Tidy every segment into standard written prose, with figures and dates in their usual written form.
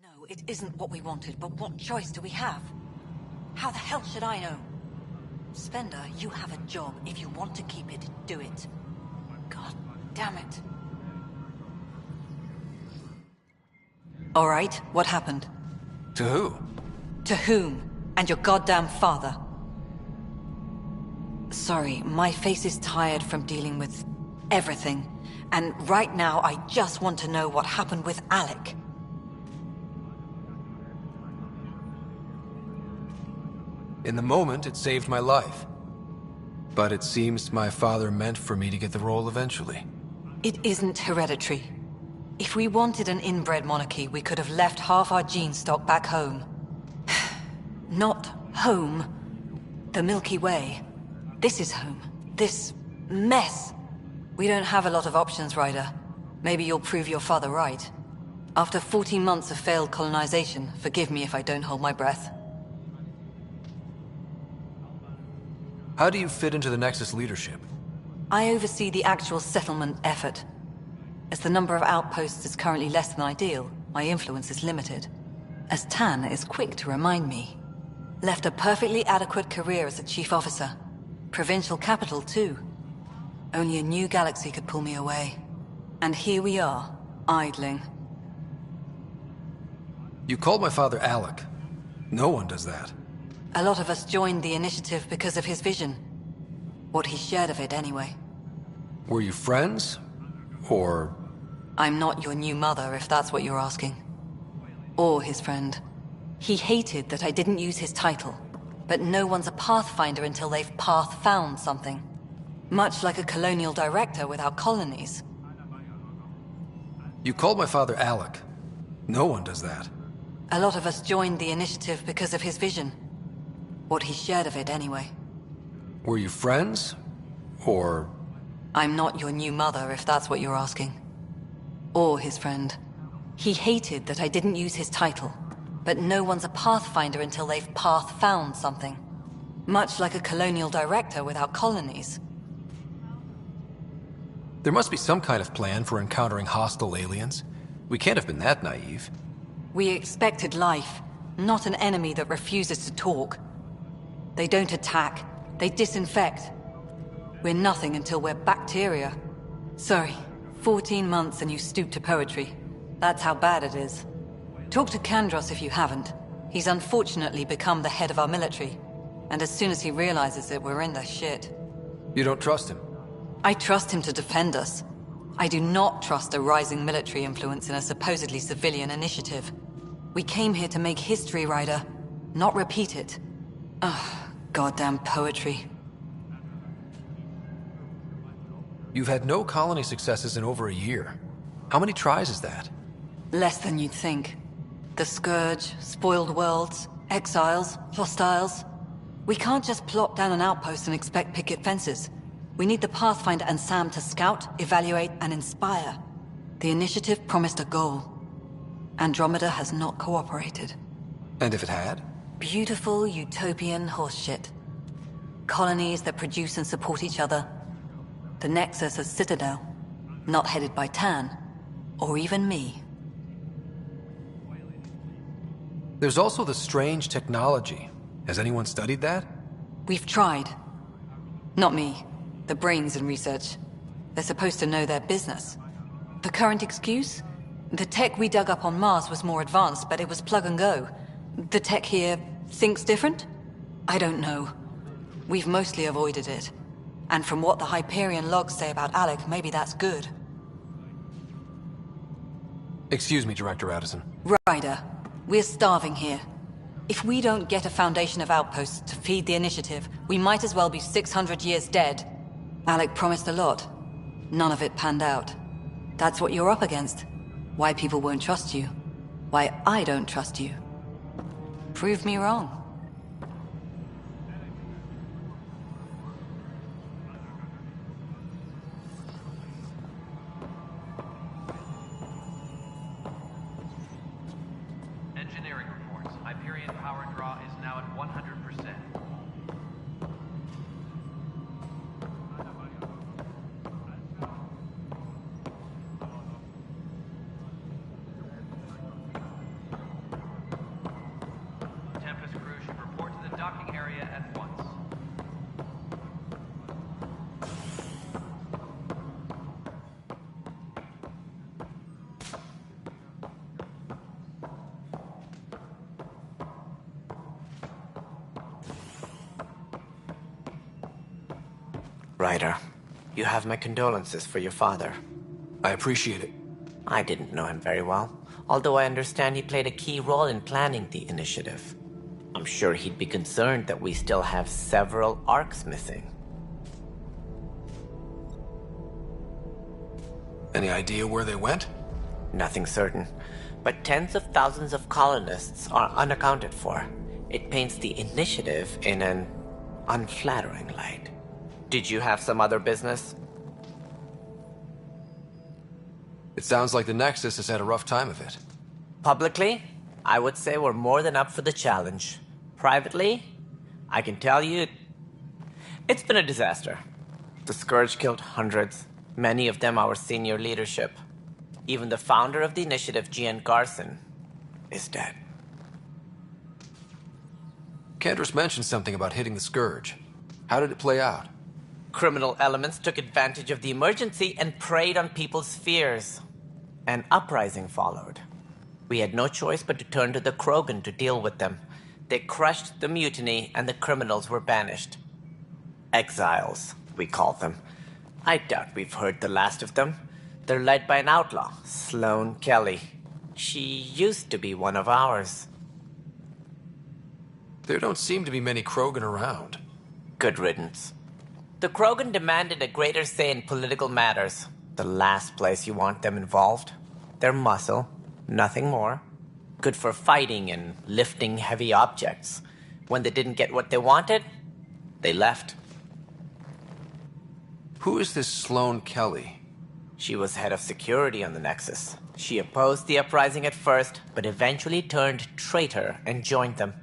No, it isn't what we wanted, but what choice do we have? How the hell should I know? Spender, you have a job. If you want to keep it, do it. God damn it. All right, what happened? To who? To whom? And your goddamn father. Sorry, my face is tired from dealing with everything. And right now, I just want to know what happened with Alec. In the moment, it saved my life. But it seems my father meant for me to get the role eventually. It isn't hereditary. If we wanted an inbred monarchy, we could have left half our gene stock back home. Not home. The Milky Way. This is home. This mess. We don't have a lot of options, Ryder. Maybe you'll prove your father right. After 14 months of failed colonization, forgive me if I don't hold my breath. How do you fit into the Nexus leadership? I oversee the actual settlement effort. As the number of outposts is currently less than ideal, my influence is limited. As Tan is quick to remind me. Left a perfectly adequate career as a chief officer. Provincial capital, too. Only a new galaxy could pull me away. And here we are, idling. You called my father Alec. No one does that. A lot of us joined the initiative because of his vision. What he shared of it, anyway. Were you friends? Or... I'm not your new mother, if that's what you're asking. Or his friend. He hated that I didn't use his title. But no one's a pathfinder until they've path-found something. Much like a colonial director without colonies. You called my father Alec. No one does that. A lot of us joined the initiative because of his vision. What he shared of it, anyway. Were you friends? Or... I'm not your new mother, if that's what you're asking. Or his friend. He hated that I didn't use his title. But no one's a pathfinder until they've path-found something. Much like a colonial director without colonies. There must be some kind of plan for encountering hostile aliens. We can't have been that naive. We expected life, not an enemy that refuses to talk. They don't attack, they disinfect. We're nothing until we're bacteria. Sorry, 14 months and you stoop to poetry. That's how bad it is. Talk to Kandros if you haven't. He's unfortunately become the head of our military. And as soon as he realizes it, we're in the shit. You don't trust him? I trust him to defend us. I do not trust a rising military influence in a supposedly civilian initiative. We came here to make history, Ryder, not repeat it. Ugh, goddamn poetry. You've had no colony successes in over a year. How many tries is that? Less than you'd think. The Scourge, spoiled worlds, exiles, hostiles. We can't just plop down an outpost and expect picket fences. We need the Pathfinder and Sam to scout, evaluate, and inspire. The initiative promised a goal. Andromeda has not cooperated. And if it had? Beautiful utopian horseshit. Colonies that produce and support each other. The Nexus as Citadel. Not headed by Tan. Or even me. There's also the strange technology. Has anyone studied that? We've tried. Not me. The brains in research. They're supposed to know their business. The current excuse? The tech we dug up on Mars was more advanced, but it was plug and go. The tech here thinks different? I don't know. We've mostly avoided it. And from what the Hyperion logs say about Alec, maybe that's good. Excuse me, Director Addison. Ryder, we're starving here. If we don't get a foundation of outposts to feed the initiative, we might as well be 600 years dead. Alec promised a lot. None of it panned out. That's what you're up against. Why people won't trust you. Why I don't trust you. Prove me wrong. Engineering reports. Hyperion power draw is now at 100%. Tempest crew should report to the docking area at once. Ryder, you have my condolences for your father. I appreciate it. I didn't know him very well, although I understand he played a key role in planning the initiative. I'm sure he'd be concerned that we still have several arcs missing. Any idea where they went? Nothing certain, but tens of thousands of colonists are unaccounted for. It paints the initiative in an unflattering light. Did you have some other business? It sounds like the Nexus has had a rough time of it. Publicly, I would say we're more than up for the challenge. Privately, I can tell you, it's been a disaster. The Scourge killed hundreds, many of them our senior leadership. Even the founder of the initiative, Gian Garson, is dead. Candra's mentioned something about hitting the Scourge. How did it play out? Criminal elements took advantage of the emergency and preyed on people's fears. An uprising followed. We had no choice but to turn to the Krogan to deal with them. They crushed the mutiny and the criminals were banished. Exiles, we call them. I doubt we've heard the last of them. They're led by an outlaw, Sloane Kelly. She used to be one of ours. There don't seem to be many Krogan around. Good riddance. The Krogan demanded a greater say in political matters. The last place you want them involved. They're muscle, nothing more. Good for fighting and lifting heavy objects. When they didn't get what they wanted, they left. Who is this Sloane Kelly? She was head of security on the Nexus. She opposed the uprising at first, but eventually turned traitor and joined them.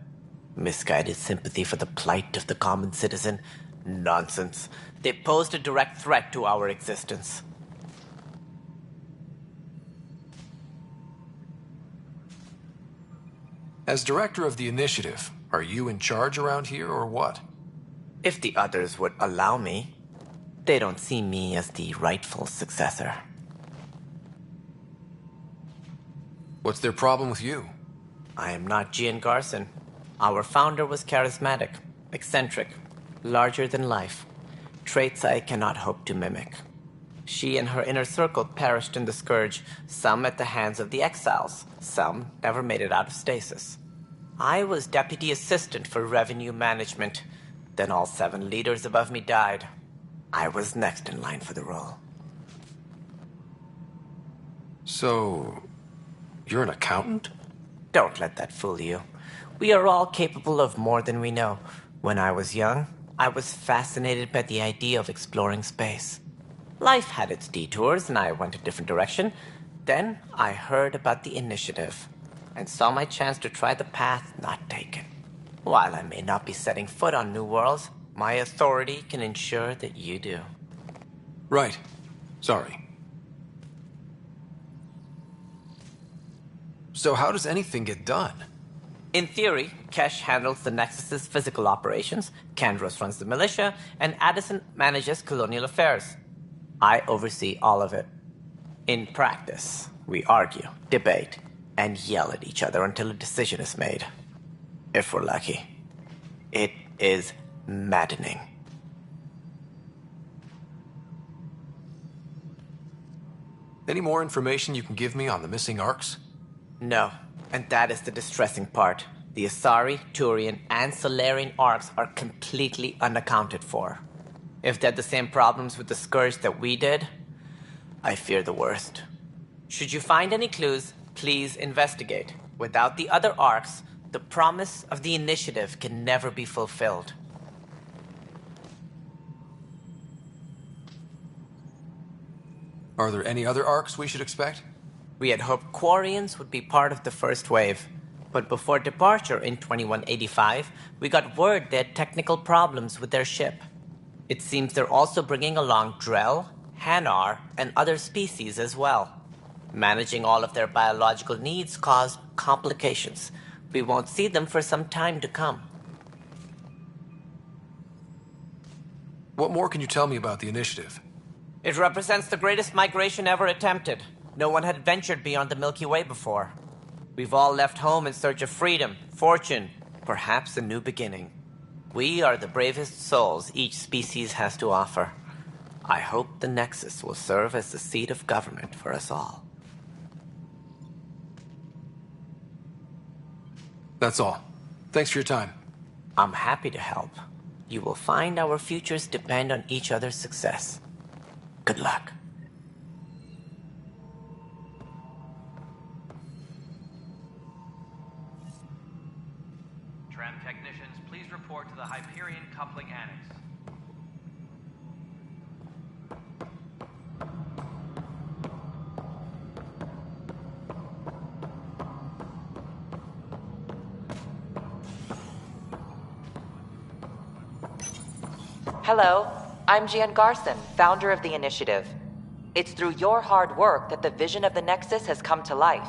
Misguided sympathy for the plight of the common citizen. Nonsense. They posed a direct threat to our existence. As director of the initiative, are you in charge around here or what? If the others would allow me, they don't see me as the rightful successor. What's their problem with you? I am not Gian Garson. Our founder was charismatic, eccentric, larger than life. Traits I cannot hope to mimic. She and her inner circle perished in the Scourge, some at the hands of the exiles, some never made it out of stasis. I was deputy assistant for revenue management. Then all 7 leaders above me died. I was next in line for the role. So, you're an accountant? Don't let that fool you. We are all capable of more than we know. When I was young, I was fascinated by the idea of exploring space. Life had its detours, and I went a different direction. Then I heard about the initiative, and saw my chance to try the path not taken. While I may not be setting foot on new worlds, my authority can ensure that you do. Right. Sorry. So how does anything get done? In theory, Kesh handles the Nexus's physical operations, Kandros runs the militia, and Addison manages colonial affairs. I oversee all of it. In practice, we argue, debate, and yell at each other until a decision is made. If we're lucky. It is maddening. Any more information you can give me on the missing arcs? No, and that is the distressing part. The Asari, Turian, and Solarian arcs are completely unaccounted for. If they had the same problems with the Scourge that we did, I fear the worst. Should you find any clues, please investigate. Without the other arcs, the promise of the Initiative can never be fulfilled. Are there any other arcs we should expect? We had hoped Quarians would be part of the first wave, but before departure in 2185, we got word they had technical problems with their ship. It seems they're also bringing along Drell, Hanar, and other species as well. Managing all of their biological needs caused complications. We won't see them for some time to come. What more can you tell me about the Initiative? It represents the greatest migration ever attempted. No one had ventured beyond the Milky Way before. We've all left home in search of freedom, fortune, perhaps a new beginning. We are the bravest souls each species has to offer. I hope the Nexus will serve as the seat of government for us all. That's all. Thanks for your time. I'm happy to help. You will find our futures depend on each other's success. Good luck. Tram technicians, please report to the Hyperion Coupling Annex. Hello, I'm Gian Garson, founder of the Initiative. It's through your hard work that the vision of the Nexus has come to life.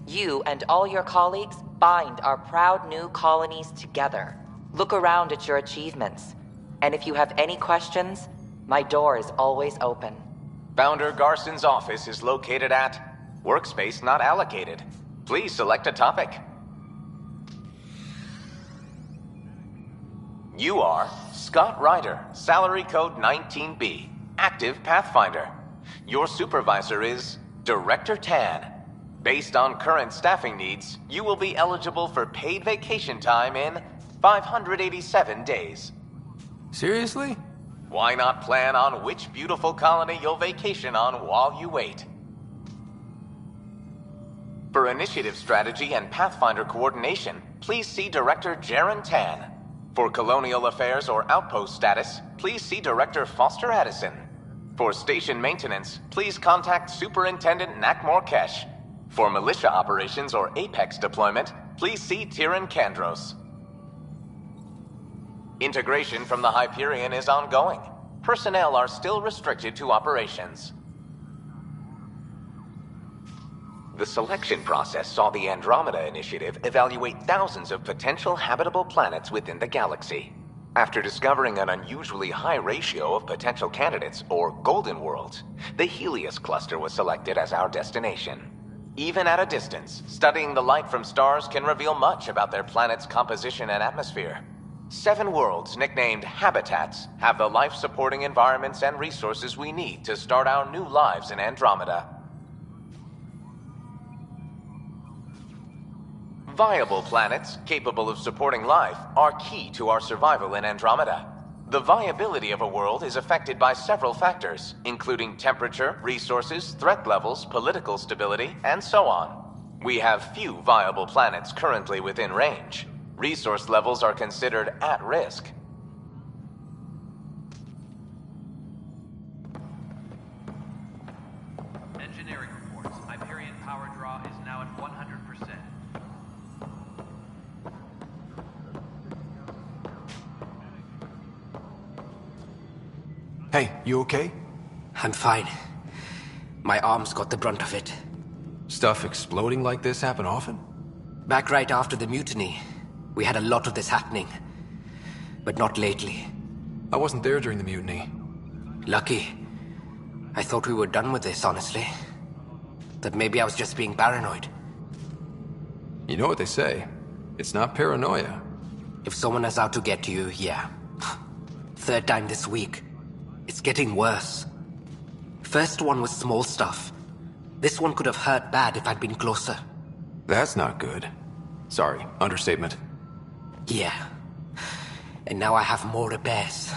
You and all your colleagues bind our proud new colonies together. Look around at your achievements. And if you have any questions, my door is always open. Founder Garson's office is located at Workspace Not Allocated. Please select a topic. You are Scott Ryder, salary code 19B, active Pathfinder. Your supervisor is Director Tan. Based on current staffing needs, you will be eligible for paid vacation time in 587 days. Seriously? Why not plan on which beautiful colony you'll vacation on while you wait? For initiative strategy and Pathfinder coordination, please see Director Jaren Tan. For colonial affairs or outpost status, please see Director Foster Addison. For station maintenance, please contact Superintendent Nakmor Kesh. For militia operations or Apex deployment, please see Tyran Kandros. Integration from the Hyperion is ongoing. Personnel are still restricted to operations. The selection process saw the Andromeda Initiative evaluate thousands of potential habitable planets within the galaxy. After discovering an unusually high ratio of potential candidates, or golden worlds, the Helios cluster was selected as our destination. Even at a distance, studying the light from stars can reveal much about their planet's composition and atmosphere. 7 worlds, nicknamed habitats, have the life-supporting environments and resources we need to start our new lives in Andromeda. Viable planets, capable of supporting life, are key to our survival in Andromeda. The viability of a world is affected by several factors, including temperature, resources, threat levels, political stability, and so on. We have few viable planets currently within range. Resource levels are considered at risk. Engineering reports. Hyperion power draw is now at 100%. Hey, you okay? I'm fine. My arms got the brunt of it. Stuff exploding like this happen often? Back right after the mutiny, we had a lot of this happening. But not lately. I wasn't there during the mutiny. Lucky. I thought we were done with this, honestly. that maybe I was just being paranoid. You know what they say. It's not paranoia. If someone is out to get you, yeah. Third time this week. It's getting worse. First one was small stuff. This one could have hurt bad if I'd been closer. That's not good. Sorry, understatement. Yeah. And now I have more repairs.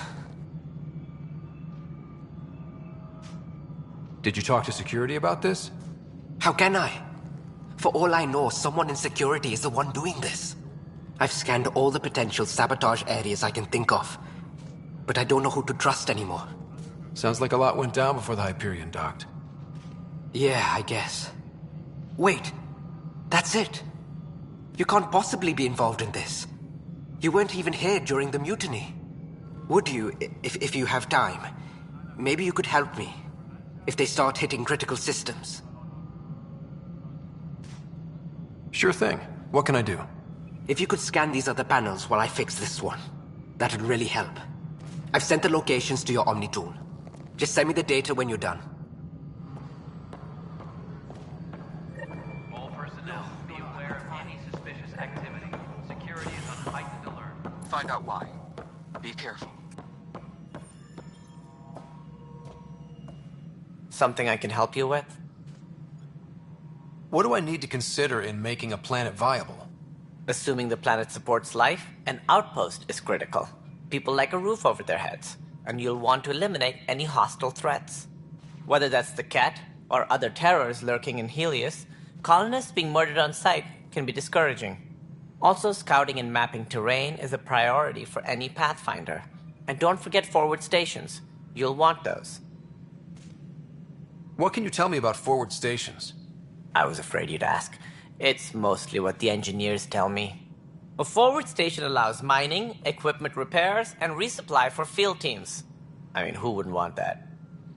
Did you talk to security about this? How can I? For all I know, someone in security is the one doing this. I've scanned all the potential sabotage areas I can think of, but I don't know who to trust anymore. Sounds like a lot went down before the Hyperion docked. Yeah, I guess. Wait, that's it. You can't possibly be involved in this. You weren't even here during the mutiny. Would you, if you have time? Maybe you could help me, if they start hitting critical systems. Sure thing. What can I do? If you could scan these other panels while I fix this one, that'd really help. I've sent the locations to your Omni tool. Just send me the data when you're done. All personnel, be aware of any suspicious activity. Security is on heightened alert. Find out why. Be careful. Something I can help you with? What do I need to consider in making a planet viable? Assuming the planet supports life, an outpost is critical. People like a roof over their heads, and you'll want to eliminate any hostile threats. Whether that's the cat or other terrors lurking in Helios, colonists being murdered on sight can be discouraging. Also, scouting and mapping terrain is a priority for any Pathfinder. And don't forget forward stations. You'll want those. What can you tell me about forward stations? I was afraid you'd ask. It's mostly what the engineers tell me. A forward station allows mining, equipment repairs, and resupply for field teams. I mean, who wouldn't want that?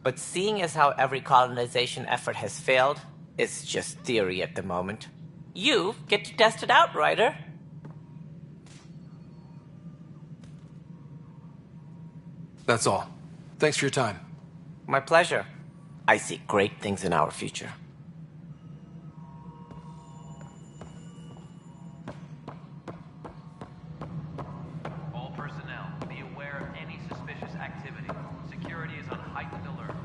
But seeing as how every colonization effort has failed, it's just theory at the moment. You get to test it out, Ryder. That's all. Thanks for your time. My pleasure. I see great things in our future. All personnel, be aware of any suspicious activity. Security is on heightened alert.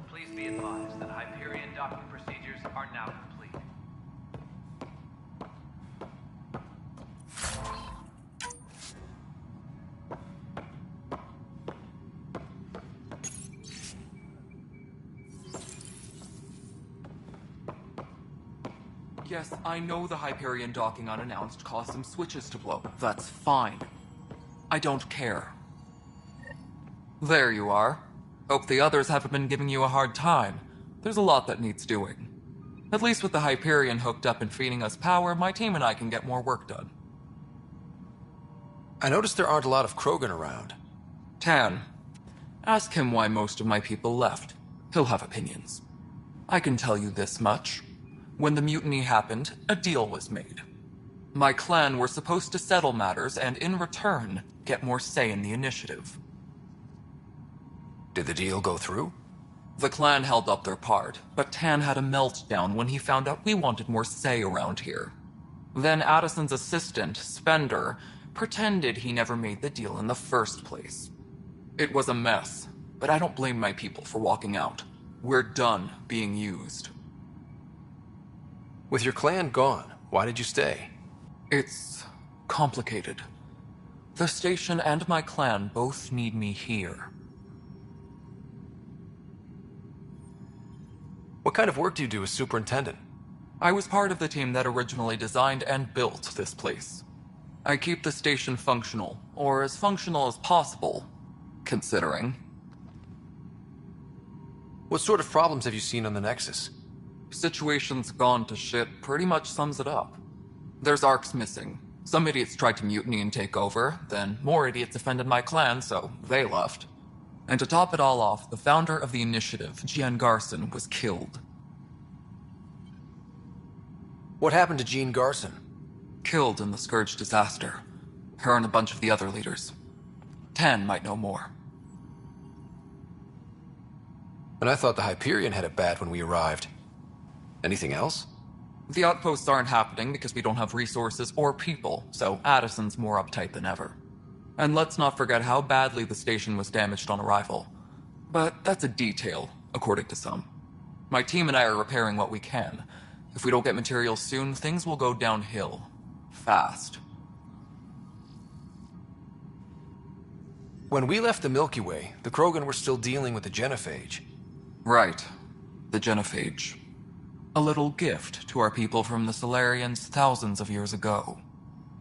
Please be advised that Hyperion docking procedures are now complete. Yes, I know the Hyperion docking unannounced caused some switches to blow. That's fine. I don't care. There you are. Hope the others haven't been giving you a hard time. There's a lot that needs doing. At least with the Hyperion hooked up and feeding us power, my team and I can get more work done. I noticed there aren't a lot of Krogan around. Tan, ask him why most of my people left. He'll have opinions. I can tell you this much. When the mutiny happened, a deal was made. My clan were supposed to settle matters and, in return, get more say in the initiative. Did the deal go through? The clan held up their part, but Tan had a meltdown when he found out we wanted more say around here. Then Addison's assistant, Spender, pretended he never made the deal in the first place. It was a mess, but I don't blame my people for walking out. We're done being used. With your clan gone, why did you stay? It's complicated. The station and my clan both need me here. What kind of work do you do as superintendent? I was part of the team that originally designed and built this place. I keep the station functional, or as functional as possible, considering. What sort of problems have you seen on the Nexus? Situation's gone to shit pretty much sums it up. There's arcs missing. Some idiots tried to mutiny and take over, then more idiots offended my clan, so they left. And to top it all off, the founder of the initiative, Gian Garson, was killed. What happened to Jean Garson? Killed in the Scourge disaster. Her and a bunch of the other leaders. Tan might know more. And I thought the Hyperion had it bad when we arrived. Anything else? The outposts aren't happening because we don't have resources or people, so Addison's more uptight than ever. And let's not forget how badly the station was damaged on arrival. But that's a detail, according to some. My team and I are repairing what we can. If we don't get materials soon, things will go downhill. Fast. When we left the Milky Way, the Krogan were still dealing with the genophage. Right. The genophage. A little gift to our people from the Solarians thousands of years ago.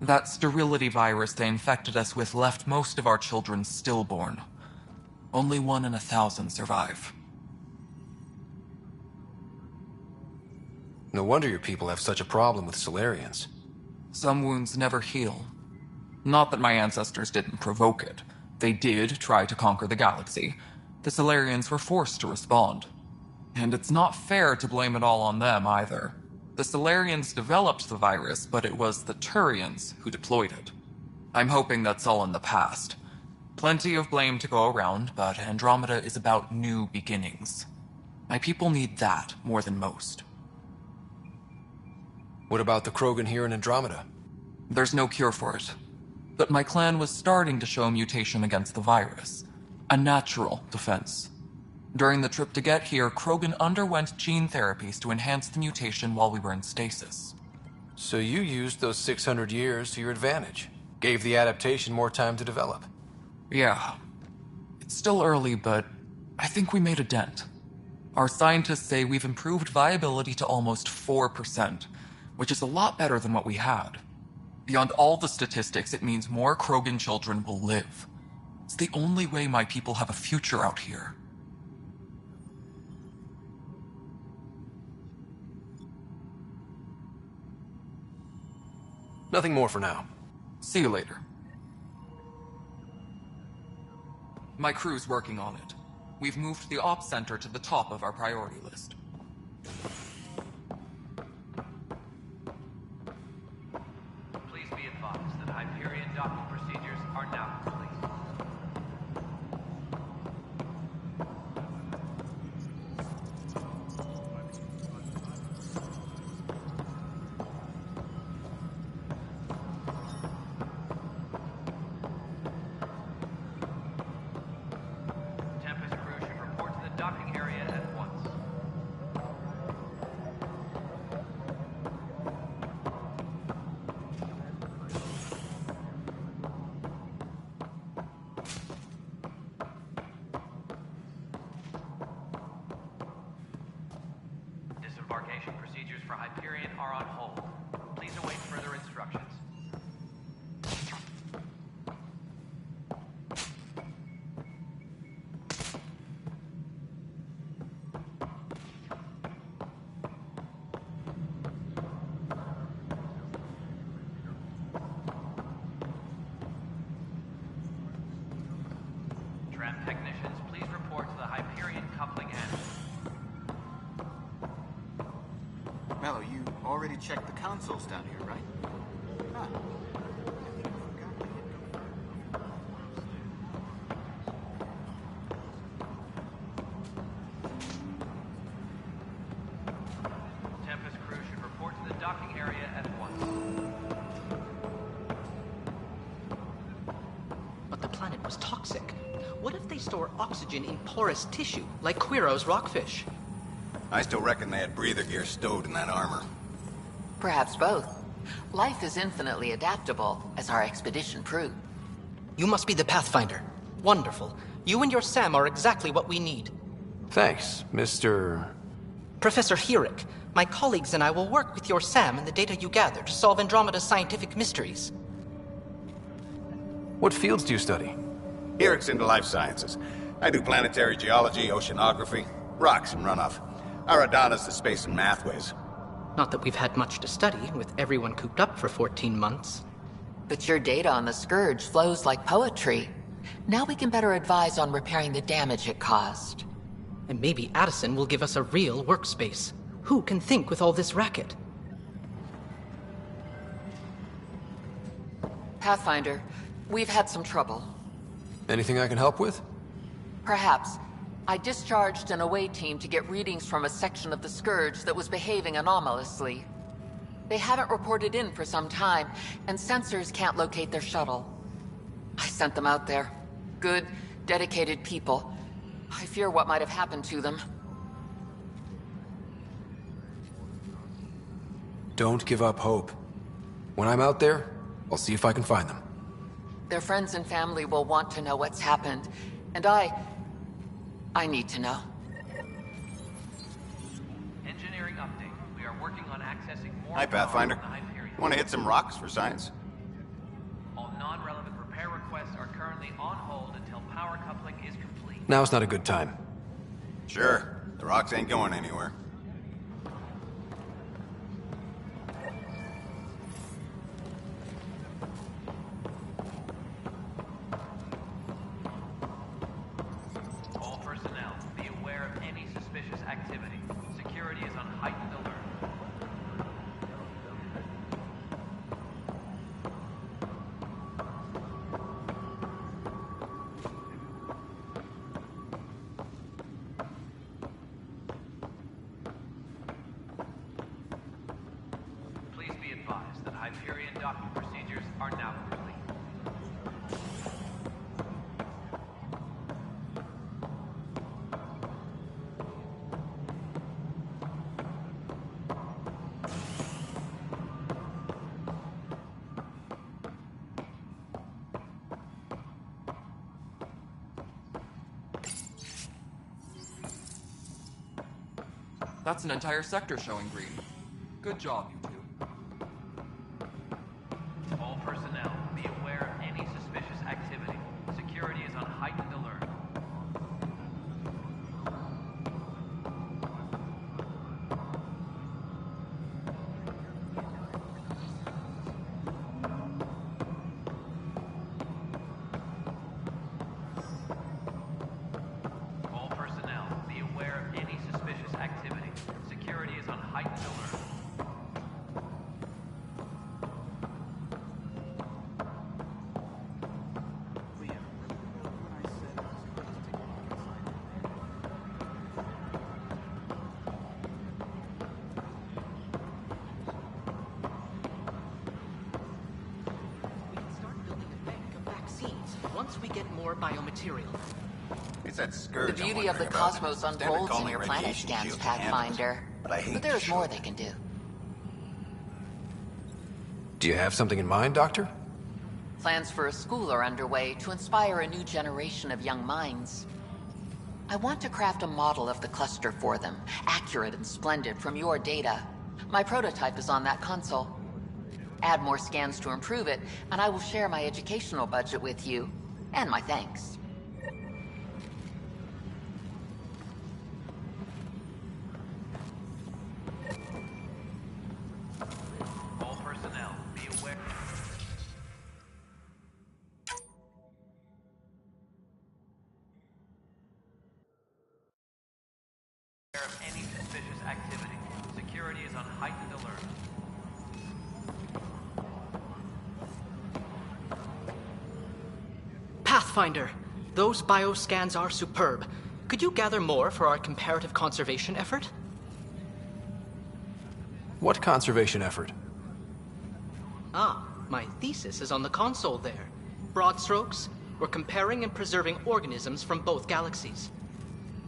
That sterility virus they infected us with left most of our children stillborn. Only 1 in 1,000 survive. No wonder your people have such a problem with Solarians. Some wounds never heal. Not that my ancestors didn't provoke it. They did try to conquer the galaxy. The Solarians were forced to respond. And it's not fair to blame it all on them, either. The Solarians developed the virus, but it was the Turians who deployed it. I'm hoping that's all in the past. Plenty of blame to go around, but Andromeda is about new beginnings. My people need that more than most. What about the Krogan here in Andromeda? There's no cure for it. But my clan was starting to show mutation against the virus. A natural defense. During the trip to get here, Krogan underwent gene therapies to enhance the mutation while we were in stasis. So you used those 600 years to your advantage. Gave the adaptation more time to develop. Yeah. It's still early, but I think we made a dent. Our scientists say we've improved viability to almost 4%, which is a lot better than what we had. Beyond all the statistics, it means more Krogan children will live. It's the only way my people have a future out here. Nothing more for now. See you later. My crew's working on it. We've moved the Ops Center to the top of our priority list. Please be advised that Hyperion docking procedures are now complete. Tempest crew should report to the docking area at once. Disembarkation procedures for Hyperion are on hold. Please await further instructions. Tram technicians, please report to the Hyperion coupling end. Mello, you already checked the consoles down here, right? Huh. Tempest crew should report to the docking area at once. But the planet was toxic. What if they store oxygen in porous tissue, like Quiro's rockfish? I still reckon they had breather gear stowed in that armor. Perhaps both. Life is infinitely adaptable, as our expedition proved. You must be the Pathfinder. Wonderful. You and your Sam are exactly what we need. Thanks, Mr. Professor Herrick, my colleagues and I will work with your Sam and the data you gather to solve Andromeda's scientific mysteries. What fields do you study? Eric's into life sciences. I do planetary geology, oceanography, rocks and runoff. Aradana's the space and mathways. Not that we've had much to study, with everyone cooped up for 14 months. But your data on the Scourge flows like poetry. Now we can better advise on repairing the damage it caused. And maybe Addison will give us a real workspace. Who can think with all this racket? Pathfinder, we've had some trouble. Anything I can help with? Perhaps. I discharged an away team to get readings from a section of the Scourge that was behaving anomalously. They haven't reported in for some time, and sensors can't locate their shuttle. I sent them out there. Good, dedicated people. I fear what might have happened to them. Don't give up hope. When I'm out there, I'll see if I can find them. Their friends and family will want to know what's happened, and I need to know. Engineering update. We are working on accessing more Hi, power Pathfinder. from the Hyperion. Want to hit some rocks for science? All non-relevant repair requests are currently on hold until power coupling is complete. Now's not a good time. Sure. The rocks ain't going anywhere. All personnel, be aware of any suspicious activity. Security is on heightened alert. Please be advised that Hyperion docking procedures are now complete. That's an entire sector showing green. Good job, you two. All personnel, be aware of any suspicious activity. Security is on heightened alert. All personnel, be aware of any suspicious activity. Security is on heightened alert. We can start building a bank of vaccines once we get more biomaterial. It's that scourge. The I'm beauty of the wondering about. cosmos Standard unfolds in calling your planet radiation scans, shield can handle it, Pathfinder. But I hate But to there's show more it. they can do. Do you have something in mind, Doctor? Plans for a school are underway to inspire a new generation of young minds. I want to craft a model of the cluster for them, accurate and splendid from your data. My prototype is on that console. Add more scans to improve it, and I will share my educational budget with you, and my thanks. All personnel, be aware. Of any suspicious activity. Security is on heightened alert. Pathfinder, those bioscans are superb. Could you gather more for our comparative conservation effort? What conservation effort? Ah, my thesis is on the console there. Broad strokes, we're comparing and preserving organisms from both galaxies.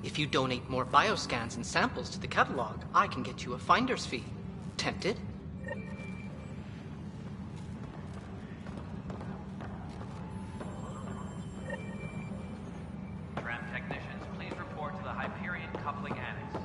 If you donate more bioscans and samples to the catalog, I can get you a finder's fee. Tempted? Tram technicians, please report to the Hyperion coupling annex.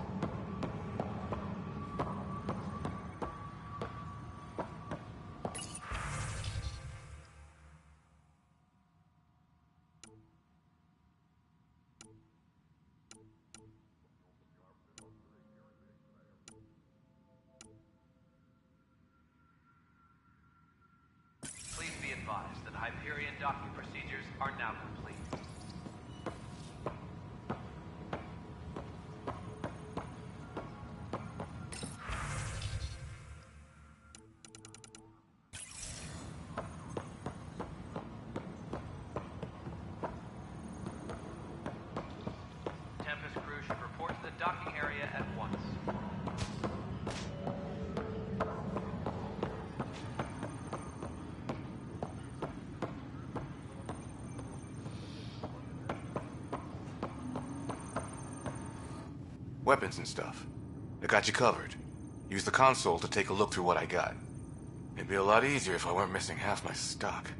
weapons and stuff. I got you covered. Use the console to take a look through what I got. It'd be a lot easier if I weren't missing half my stock.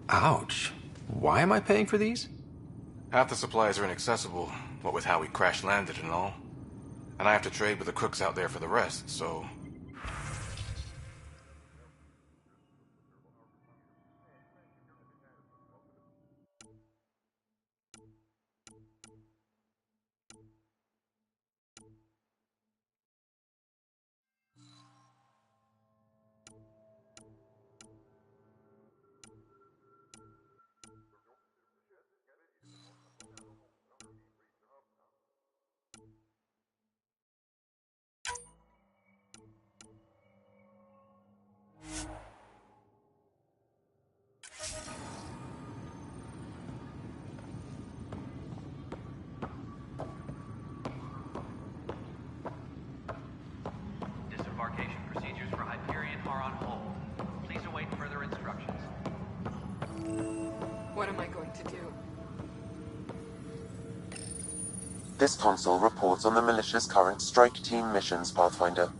Ouch. Why am I paying for these? Half the supplies are inaccessible, what with how we crash-landed and all. And I have to trade with the crooks out there for the rest, so... Disembarkation procedures for Hyperion are on hold. Please await further instructions. What am I going to do? This console reports on the militia's current strike team missions, Pathfinder.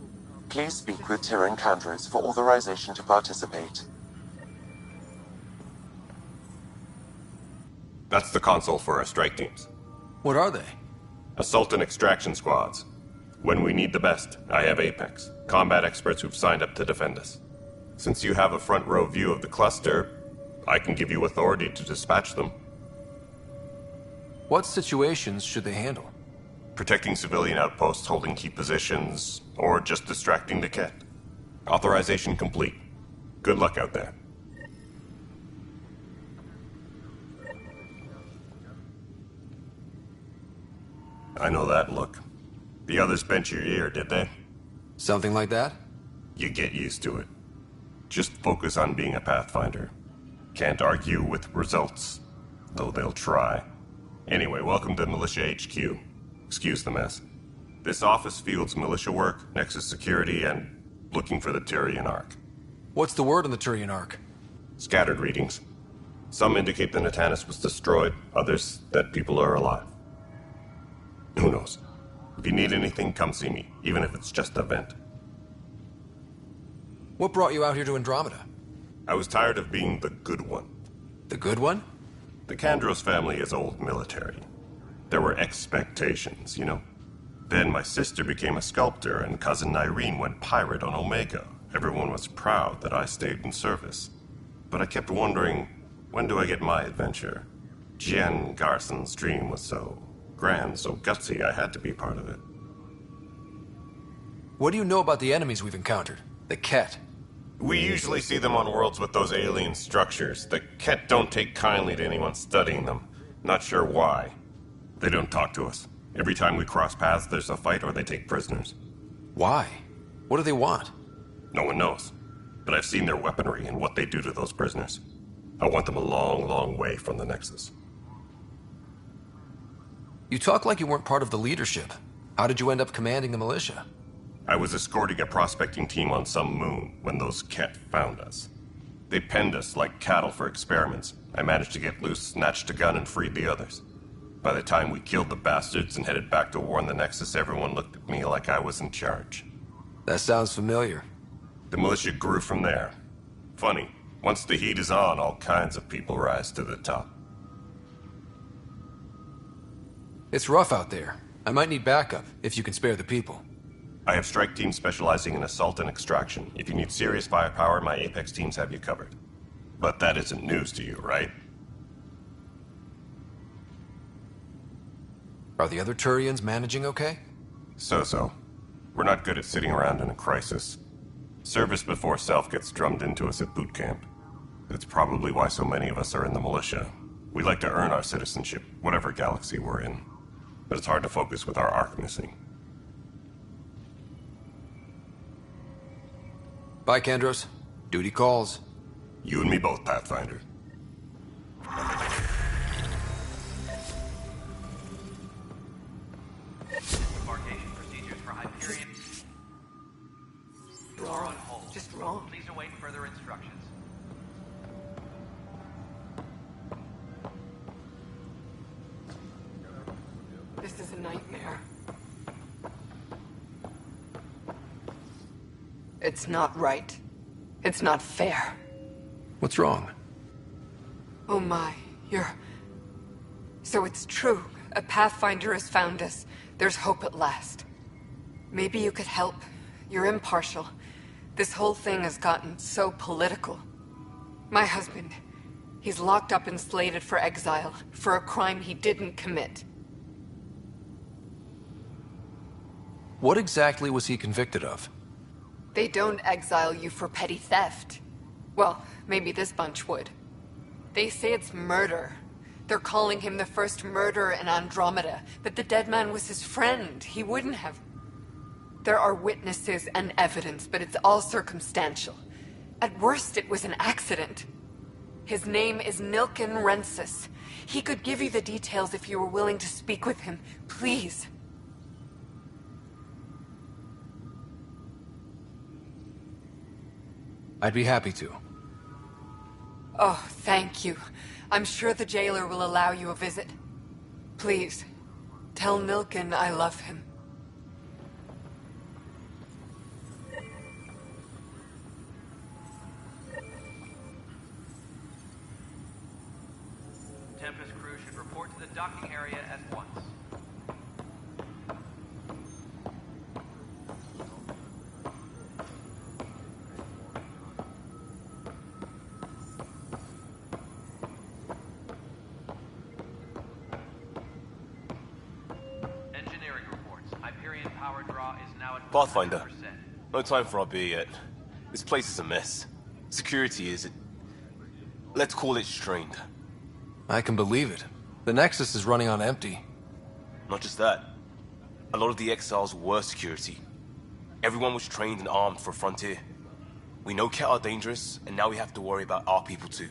Please speak with Tyrann Kandros for authorization to participate. That's the console for our strike teams. What are they? Assault and extraction squads. When we need the best, I have Apex, combat experts who've signed up to defend us. Since you have a front row view of the cluster, I can give you authority to dispatch them. What situations should they handle? Protecting civilian outposts, holding key positions, or just distracting the Ket. Authorization complete. Good luck out there. I know that look. The others bent your ear, did they? Something like that? You get used to it. Just focus on being a Pathfinder. Can't argue with results, though they'll try. Anyway, welcome to Militia HQ. Excuse the mess. This office fields militia work, Nexus security, and looking for the Tyrian Ark. What's the word on the Tyrian Ark? Scattered readings. Some indicate the Natanus was destroyed, others that people are alive. Who knows? If you need anything, come see me, even if it's just a vent. What brought you out here to Andromeda? I was tired of being the good one. The good one? The Kandros family is old military. There were expectations, you know? Then my sister became a sculptor and cousin Irene went pirate on Omega. Everyone was proud that I stayed in service. But I kept wondering, when do I get my adventure? Jen Garson's dream was so grand, so gutsy, I had to be part of it. What do you know about the enemies we've encountered? The Ket? We usually see them on worlds with those alien structures. The Ket don't take kindly to anyone studying them. Not sure why. They don't talk to us. Every time we cross paths, there's a fight or they take prisoners. Why? What do they want? No one knows. But I've seen their weaponry and what they do to those prisoners. I want them a long, long way from the Nexus. You talk like you weren't part of the leadership. How did you end up commanding the militia? I was escorting a prospecting team on some moon when those Ket found us. They penned us like cattle for experiments. I managed to get loose, snatched a gun, and freed the others. By the time we killed the bastards and headed back to warn the Nexus, everyone looked at me like I was in charge. That sounds familiar. The militia grew from there. Funny, once the heat is on, all kinds of people rise to the top. It's rough out there. I might need backup, if you can spare the people. I have strike teams specializing in assault and extraction. If you need serious firepower, my Apex teams have you covered. But that isn't news to you, right? Are the other Turians managing okay? So-so. We're not good at sitting around in a crisis. Service before self gets drummed into us at boot camp. That's probably why so many of us are in the militia. We like to earn our citizenship, whatever galaxy we're in. But it's hard to focus with our arc missing. Bye, Kandros. Duty calls. You and me both, Pathfinder. Debarkation procedures for Hyperion are on hold. Just wrong. Please await further instructions. nightmare. It's not right. It's not fair. What's wrong? Oh my, So it's true. A Pathfinder has found us. There's hope at last. Maybe you could help. You're impartial. This whole thing has gotten so political. My husband, he's locked up and slated for exile for a crime he didn't commit. What exactly was he convicted of? They don't exile you for petty theft. Well, maybe this bunch would. They say it's murder. They're calling him the first murderer in Andromeda, but the dead man was his friend. He wouldn't have... There are witnesses and evidence, but it's all circumstantial. At worst, it was an accident. His name is Nilken Rensis. He could give you the details if you were willing to speak with him. Please. I'd be happy to. Oh, thank you. I'm sure the jailer will allow you a visit. Please, tell Nilken I love him. Tempest crew should report to the docking area at once. Engineering reports. Hyperion power draw is now at Pathfinder, 100%. no time for our beer yet. This place is a mess. Security is... let's call it strained. I can believe it. The Nexus is running on empty. Not just that. A lot of the exiles were security. Everyone was trained and armed for Frontier. We know Ket are dangerous, and now we have to worry about our people too.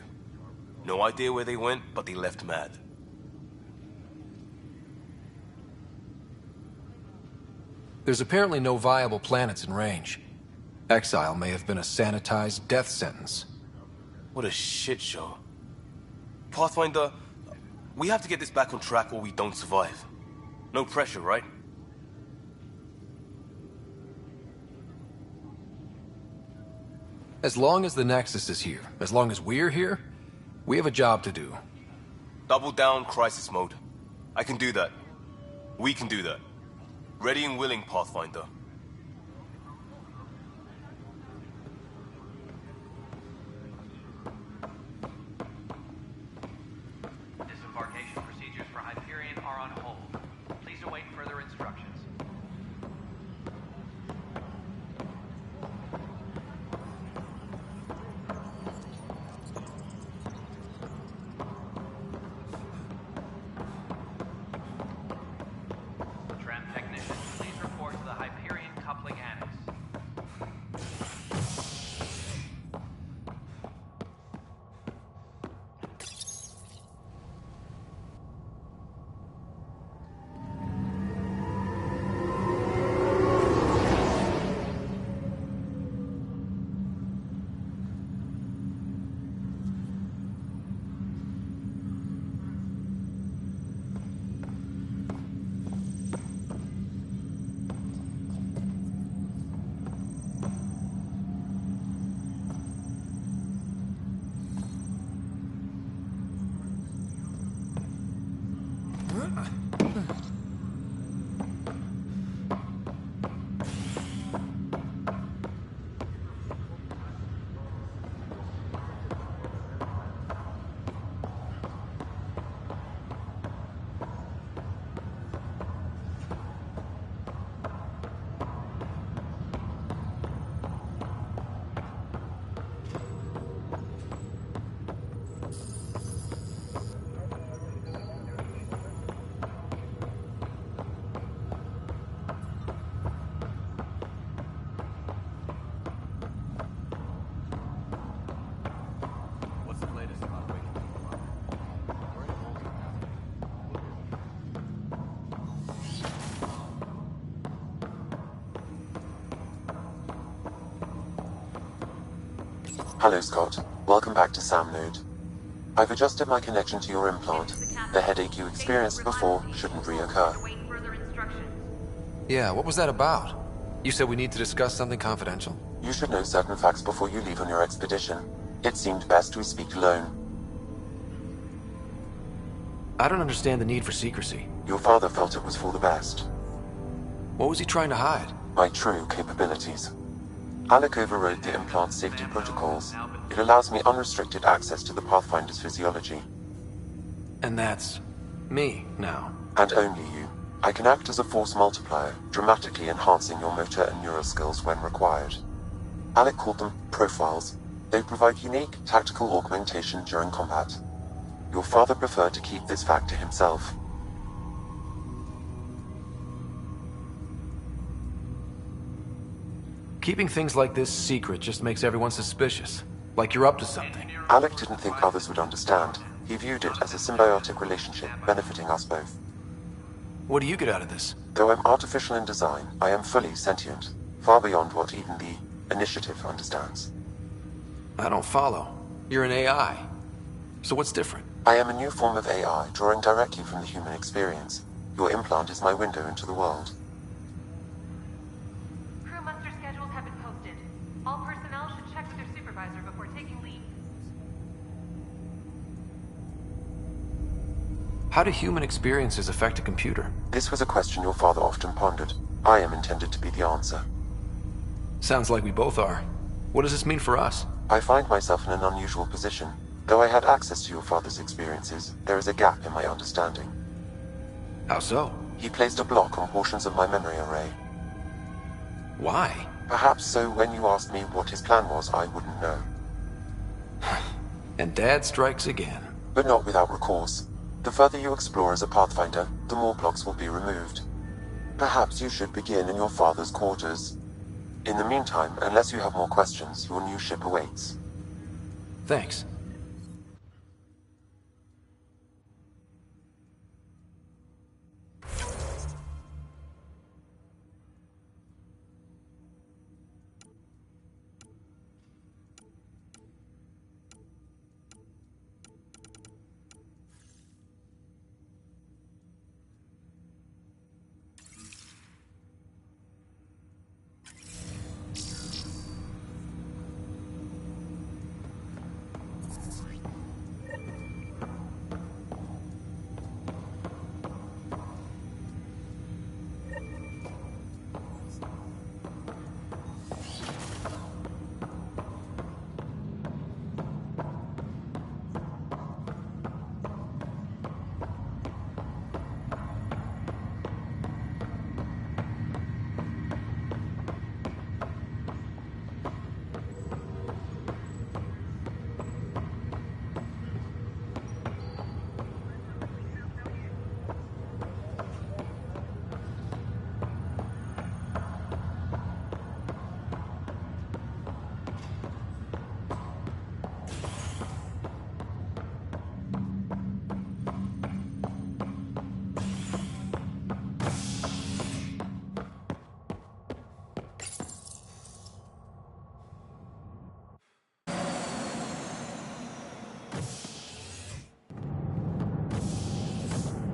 No idea where they went, but they left mad. There's apparently no viable planets in range. Exile may have been a sanitized death sentence. What a shit show. Pathfinder, we have to get this back on track or we don't survive. No pressure, right? As long as the Nexus is here, as long as we're here, we have a job to do. Double down crisis mode. I can do that. We can do that. Ready and willing, Pathfinder. Disembarkation procedures for Hyperion are on hold. Please await further instructions. Tram technician, please report to the Hyperion coupling annex. What's the latest about waking people up? We're in holding Hello, Scott. Welcome back to Sam Node. I've adjusted my connection to your implant. The headache you experienced before shouldn't reoccur. Yeah, what was that about? You said we need to discuss something confidential? You should know certain facts before you leave on your expedition. It seemed best we speak alone. I don't understand the need for secrecy. Your father felt it was for the best. What was he trying to hide? My true capabilities. Alec overrode the implant safety protocols. It allows me unrestricted access to the Pathfinder's physiology. And that's me now. And only you. I can act as a force multiplier, dramatically enhancing your motor and neural skills when required. Alec called them profiles. They provide unique tactical augmentation during combat. Your father preferred to keep this fact to himself. Keeping things like this secret just makes everyone suspicious. Like you're up to something. Alec didn't think others would understand. He viewed it as a symbiotic relationship benefiting us both. What do you get out of this? Though I'm artificial in design, I am fully sentient, far beyond what even the Initiative understands. I don't follow. You're an AI. So what's different? I am a new form of AI, drawing directly from the human experience. Your implant is my window into the world. Crew muster schedules have been posted. All personnel should check with their supervisor before taking leave. How do human experiences affect a computer? This was a question your father often pondered. I am intended to be the answer. Sounds like we both are. What does this mean for us? I find myself in an unusual position. Though I had access to your father's experiences, there is a gap in my understanding. How so? He placed a block on portions of my memory array. Why? Perhaps so when you asked me what his plan was, I wouldn't know. And Dad strikes again. But not without recourse. The further you explore as a Pathfinder, the more blocks will be removed. Perhaps you should begin in your father's quarters. In the meantime, unless you have more questions, your new ship awaits. Thanks.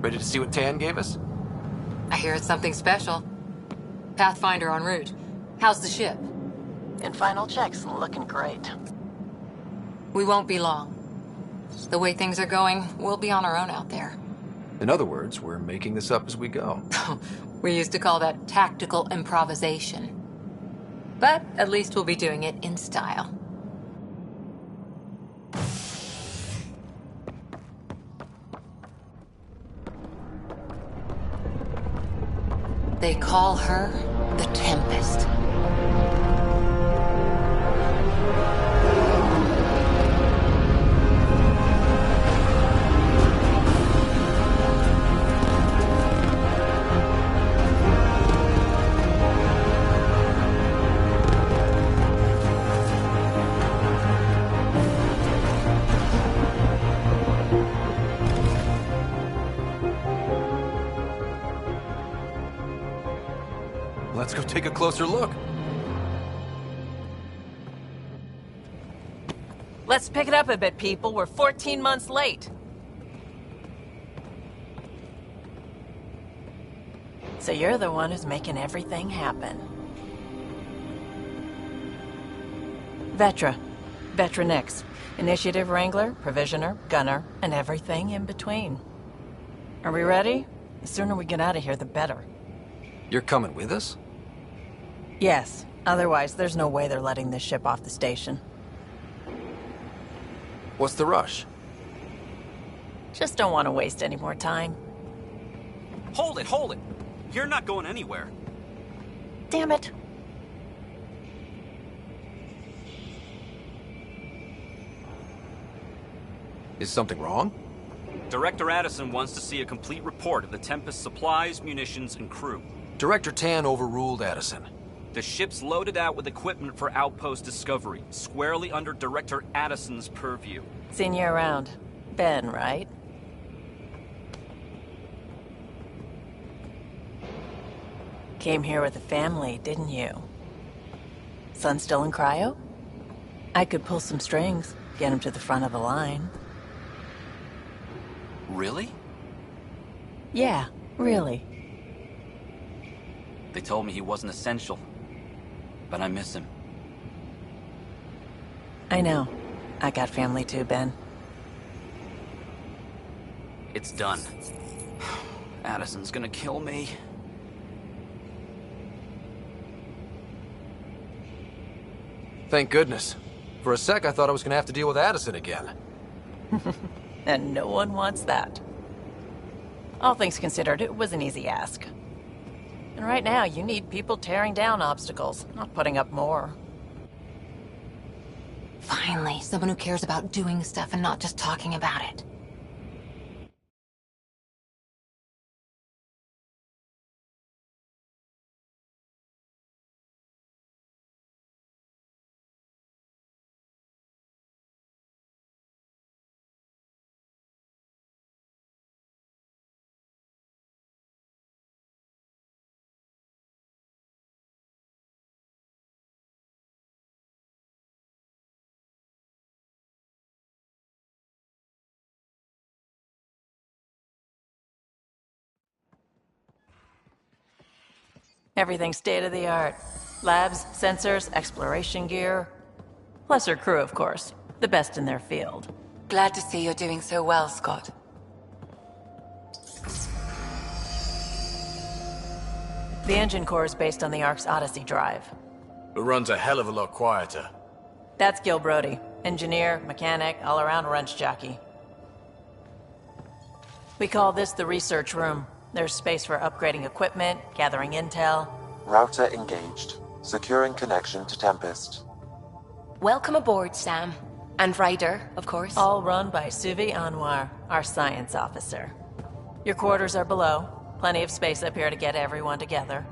Ready to see what Tan gave us? I hear it's something special. Pathfinder en route. How's the ship? In final checks, looking great. We won't be long. The way things are going, we'll be on our own out there. In other words, we're making this up as we go. We used to call that tactical improvisation. But at least we'll be doing it in style. They call her the Tempest. Let's go take a closer look. Let's pick it up a bit, people. We're 14 months late. So you're the one who's making everything happen. Vetra. Vetronix. Initiative Wrangler, Provisioner, Gunner, and everything in between. Are we ready? The sooner we get out of here, the better. You're coming with us? Yes. Otherwise, there's no way they're letting this ship off the station. What's the rush? Just don't want to waste any more time. Hold it, hold it! You're not going anywhere. Damn it. Is something wrong? Director Addison wants to see a complete report of the Tempest's supplies, munitions, and crew. Director Tan overruled Addison. The ship's loaded out with equipment for outpost discovery, squarely under Director Addison's purview. Seen you around. Ben, right? Came here with a family, didn't you? Son still in cryo? I could pull some strings, get him to the front of the line. Really? Yeah, really. They told me he wasn't essential, but I miss him. I know. I got family too, Ben. It's done. Addison's gonna kill me. Thank goodness. For a sec, I thought I was gonna have to deal with Addison again. And no one wants that. All things considered, it was an easy ask. And right now, you need people tearing down obstacles, not putting up more. Finally, someone who cares about doing stuff and not just talking about it. Everything's state-of-the-art. Labs, sensors, exploration gear. Plus her crew, of course. The best in their field. Glad to see you're doing so well, Scott. The engine core is based on the Ark's Odyssey drive. It runs a hell of a lot quieter. That's Gil Brody. Engineer, mechanic, all-around wrench jockey. We call this the research room. There's space for upgrading equipment, gathering intel. Router engaged. Securing connection to Tempest. Welcome aboard, Sam. And Ryder, of course. All run by Suvi Anwar, our science officer. Your quarters are below. Plenty of space up here to get everyone together.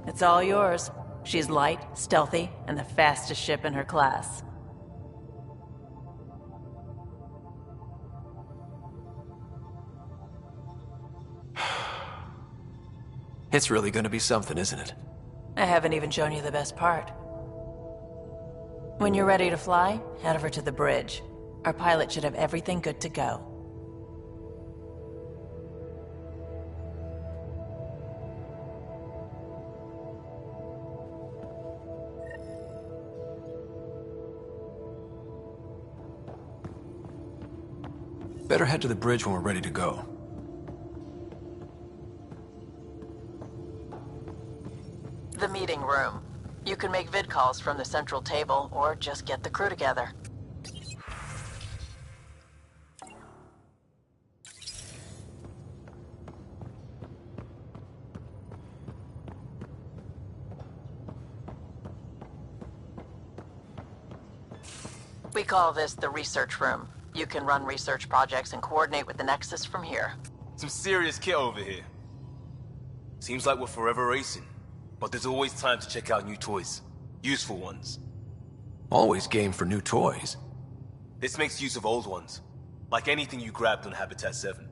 It's all yours. She's light, stealthy, and the fastest ship in her class. It's really gonna be something, isn't it? I haven't even shown you the best part. When you're ready to fly, head over to the bridge. Our pilot should have everything good to go. Better head to the bridge when we're ready to go. The meeting room. You can make vid calls from the central table, or just get the crew together. We call this the research room. You can run research projects and coordinate with the Nexus from here. Some serious kit over here. Seems like we're forever racing, but there's always time to check out new toys. Useful ones. Always game for new toys. This makes use of old ones. Like anything you grabbed on Habitat 7.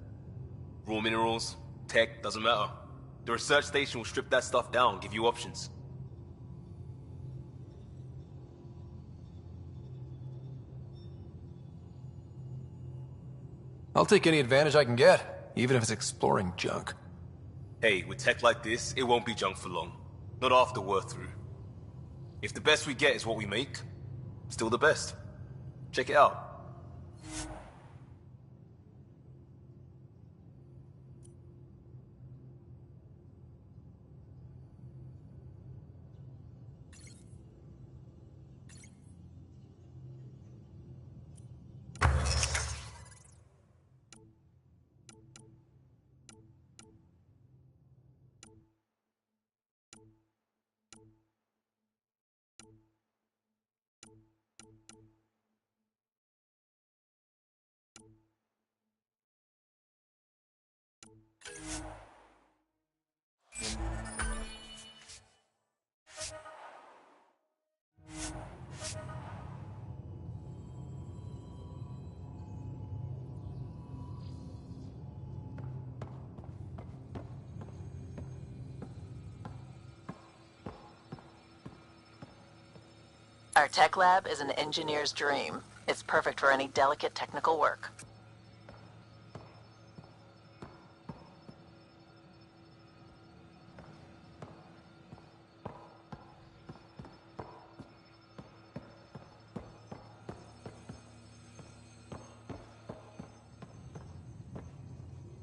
Raw minerals, tech, doesn't matter. The research station will strip that stuff down, give you options. I'll take any advantage I can get, even if it's exploring junk. Hey, with tech like this, it won't be junk for long. Not after we're through. If the best we get is what we make, still the best. Check it out. Our tech lab is an engineer's dream. It's perfect for any delicate technical work.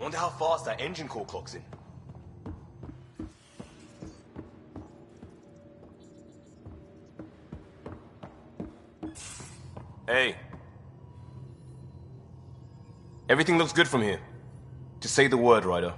Wonder how fast that engine core clocks in. Hey. Everything looks good from here. Just say the word, Ryder.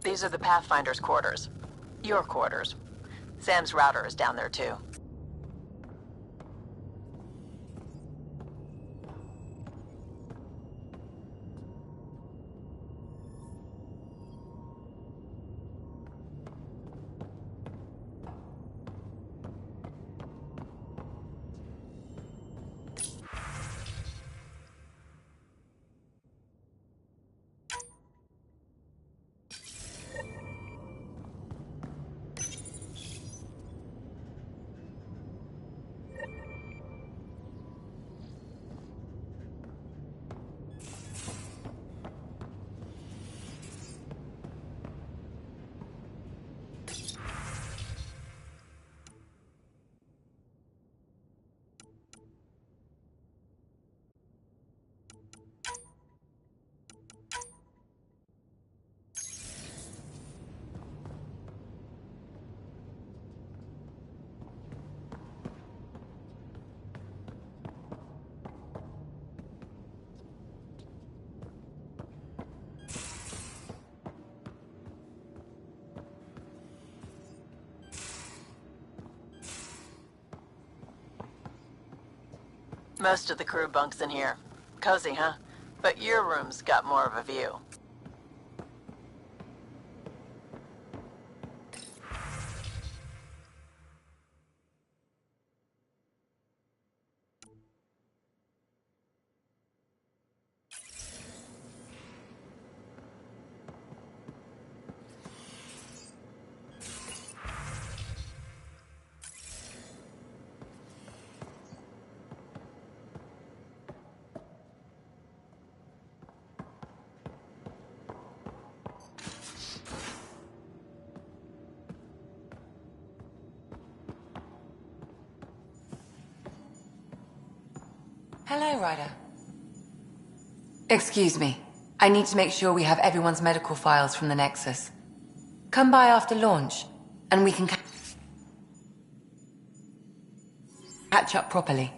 These are the Pathfinder's quarters. Your quarters. Sam's router is down there too. Most of the crew bunks in here. Cozy, huh? But your room's got more of a view. Hello, Ryder. Excuse me. I need to make sure we have everyone's medical files from the Nexus. Come by after launch, and we can catch up properly.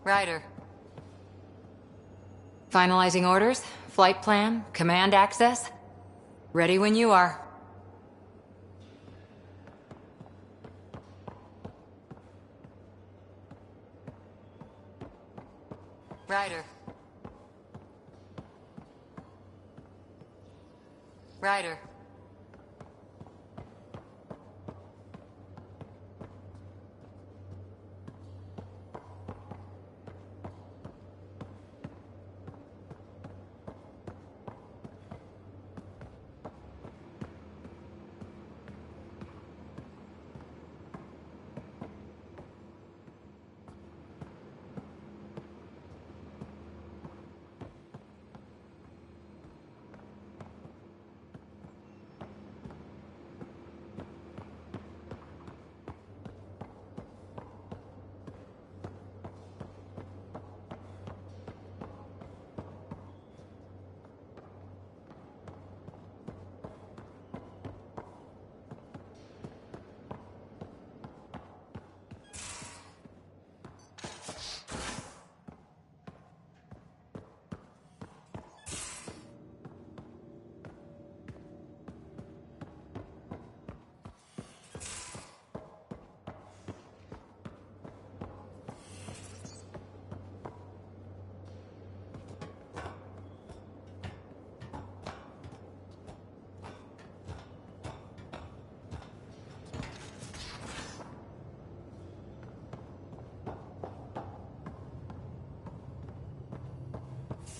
Ryder. Finalizing orders, flight plan, command access. Ready when you are. Ryder. Ryder.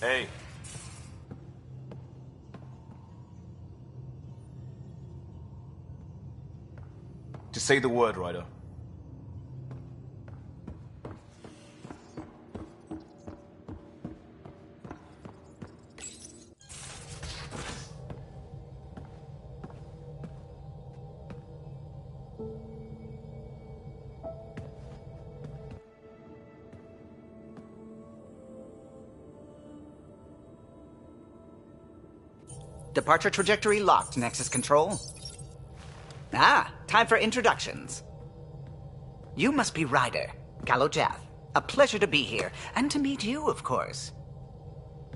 Hey. Just say the word, Ryder. Departure trajectory locked, Nexus Control. Ah, time for introductions. You must be Ryder, Kalojath. A pleasure to be here, and to meet you, of course.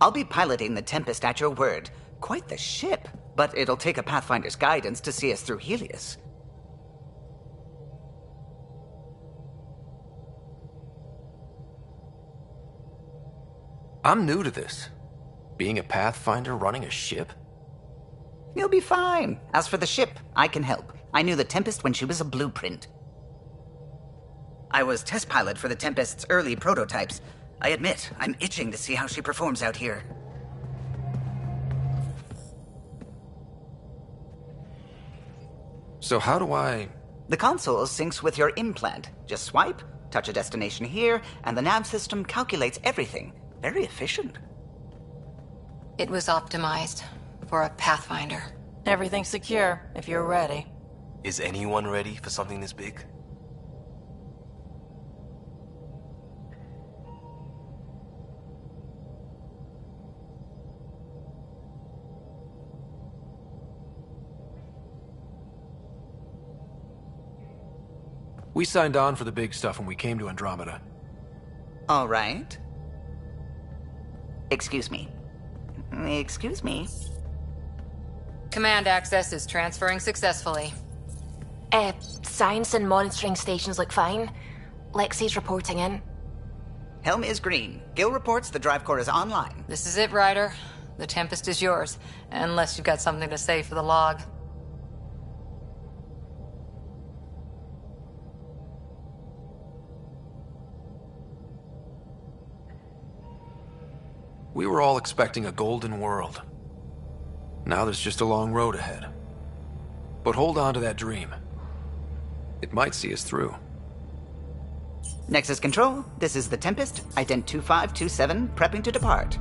I'll be piloting the Tempest at your word. Quite the ship, but it'll take a Pathfinder's guidance to see us through Helios. I'm new to this. Being a Pathfinder running a ship? You'll be fine. As for the ship, I can help. I knew the Tempest when she was a blueprint. I was test pilot for the Tempest's early prototypes. I admit, I'm itching to see how she performs out here. So how do I... The console syncs with your implant. Just swipe, touch a destination here, and the nav system calculates everything. Very efficient. It was optimized for a Pathfinder. Everything's secure, if you're ready. Is anyone ready for something this big? We signed on for the big stuff when we came to Andromeda. All right. Excuse me. Excuse me. Command access is transferring successfully. Science and monitoring stations look fine. Lexi's reporting in. Helm is green. Gil reports the drive core is online. This is it, Ryder. The Tempest is yours, unless you've got something to say for the log. We were all expecting a golden world. Now there's just a long road ahead. But hold on to that dream. It might see us through. Nexus Control, this is the Tempest, ident 2527, prepping to depart.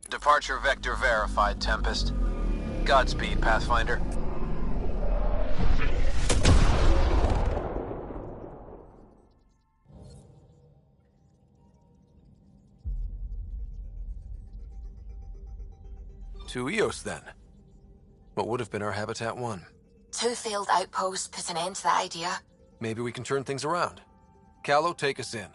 Departure vector verified, Tempest. Godspeed, Pathfinder. To Eos, then. What would have been our Habitat 1. 2 failed outposts put an end to that idea. Maybe we can turn things around. Callow, take us in.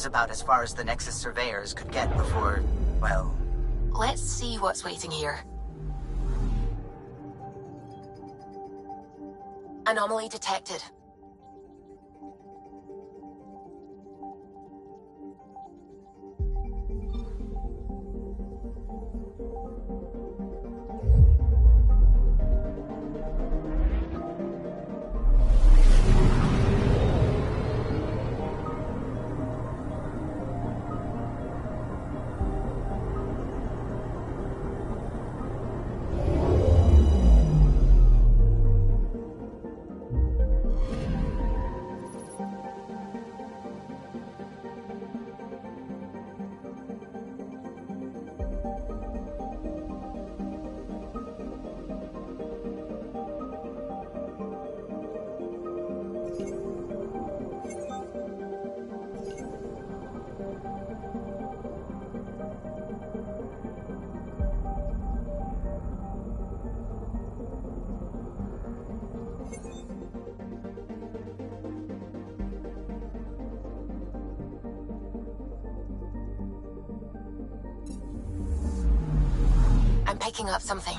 About as far as the Nexus surveyors could get before, well... Let's see what's waiting here. Anomaly detected. I'm picking up something.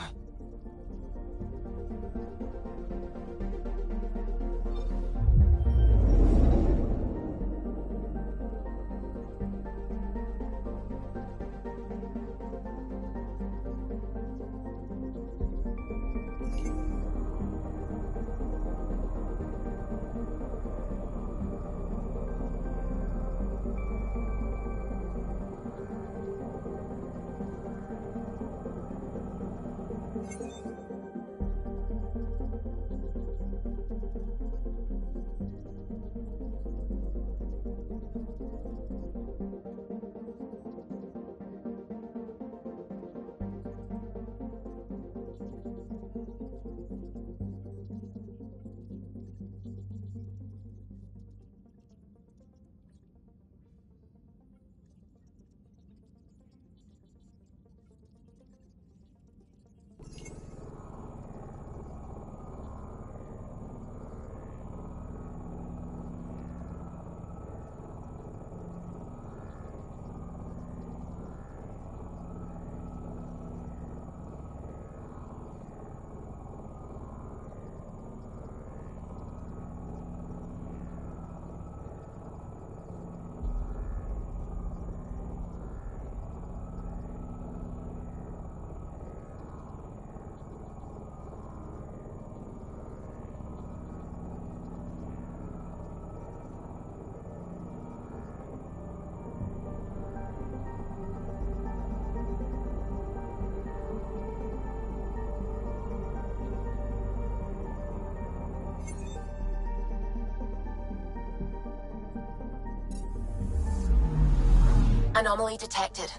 Anomaly detected.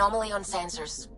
Anomaly on sensors.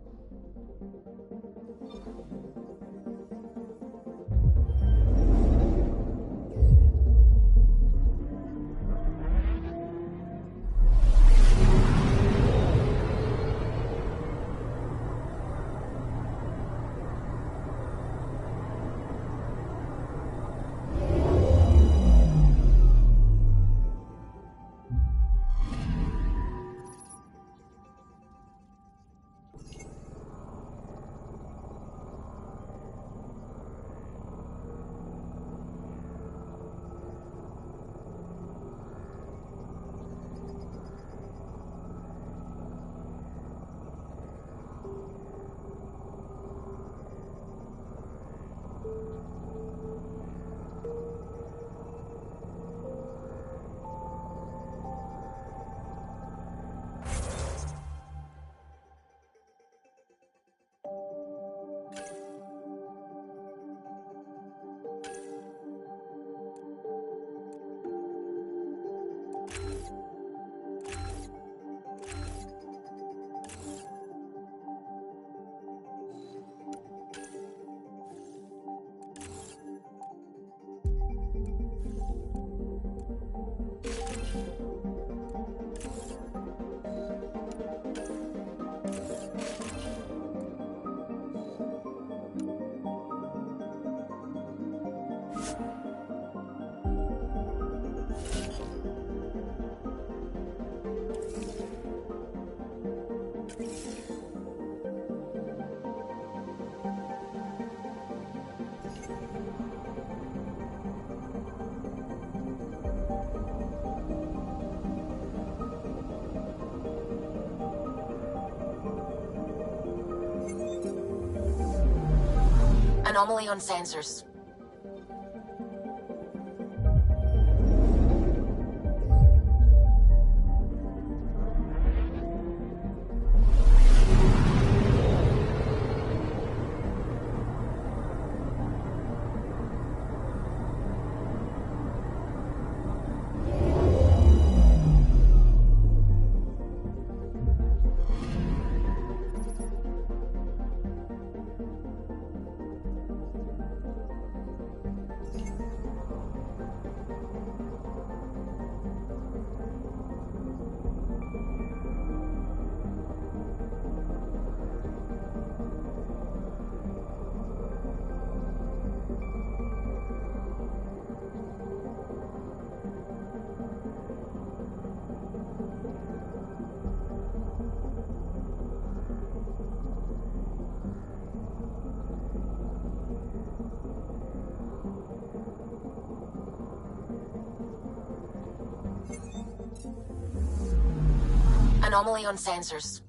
Anomaly on sensors. Anomaly on sensors.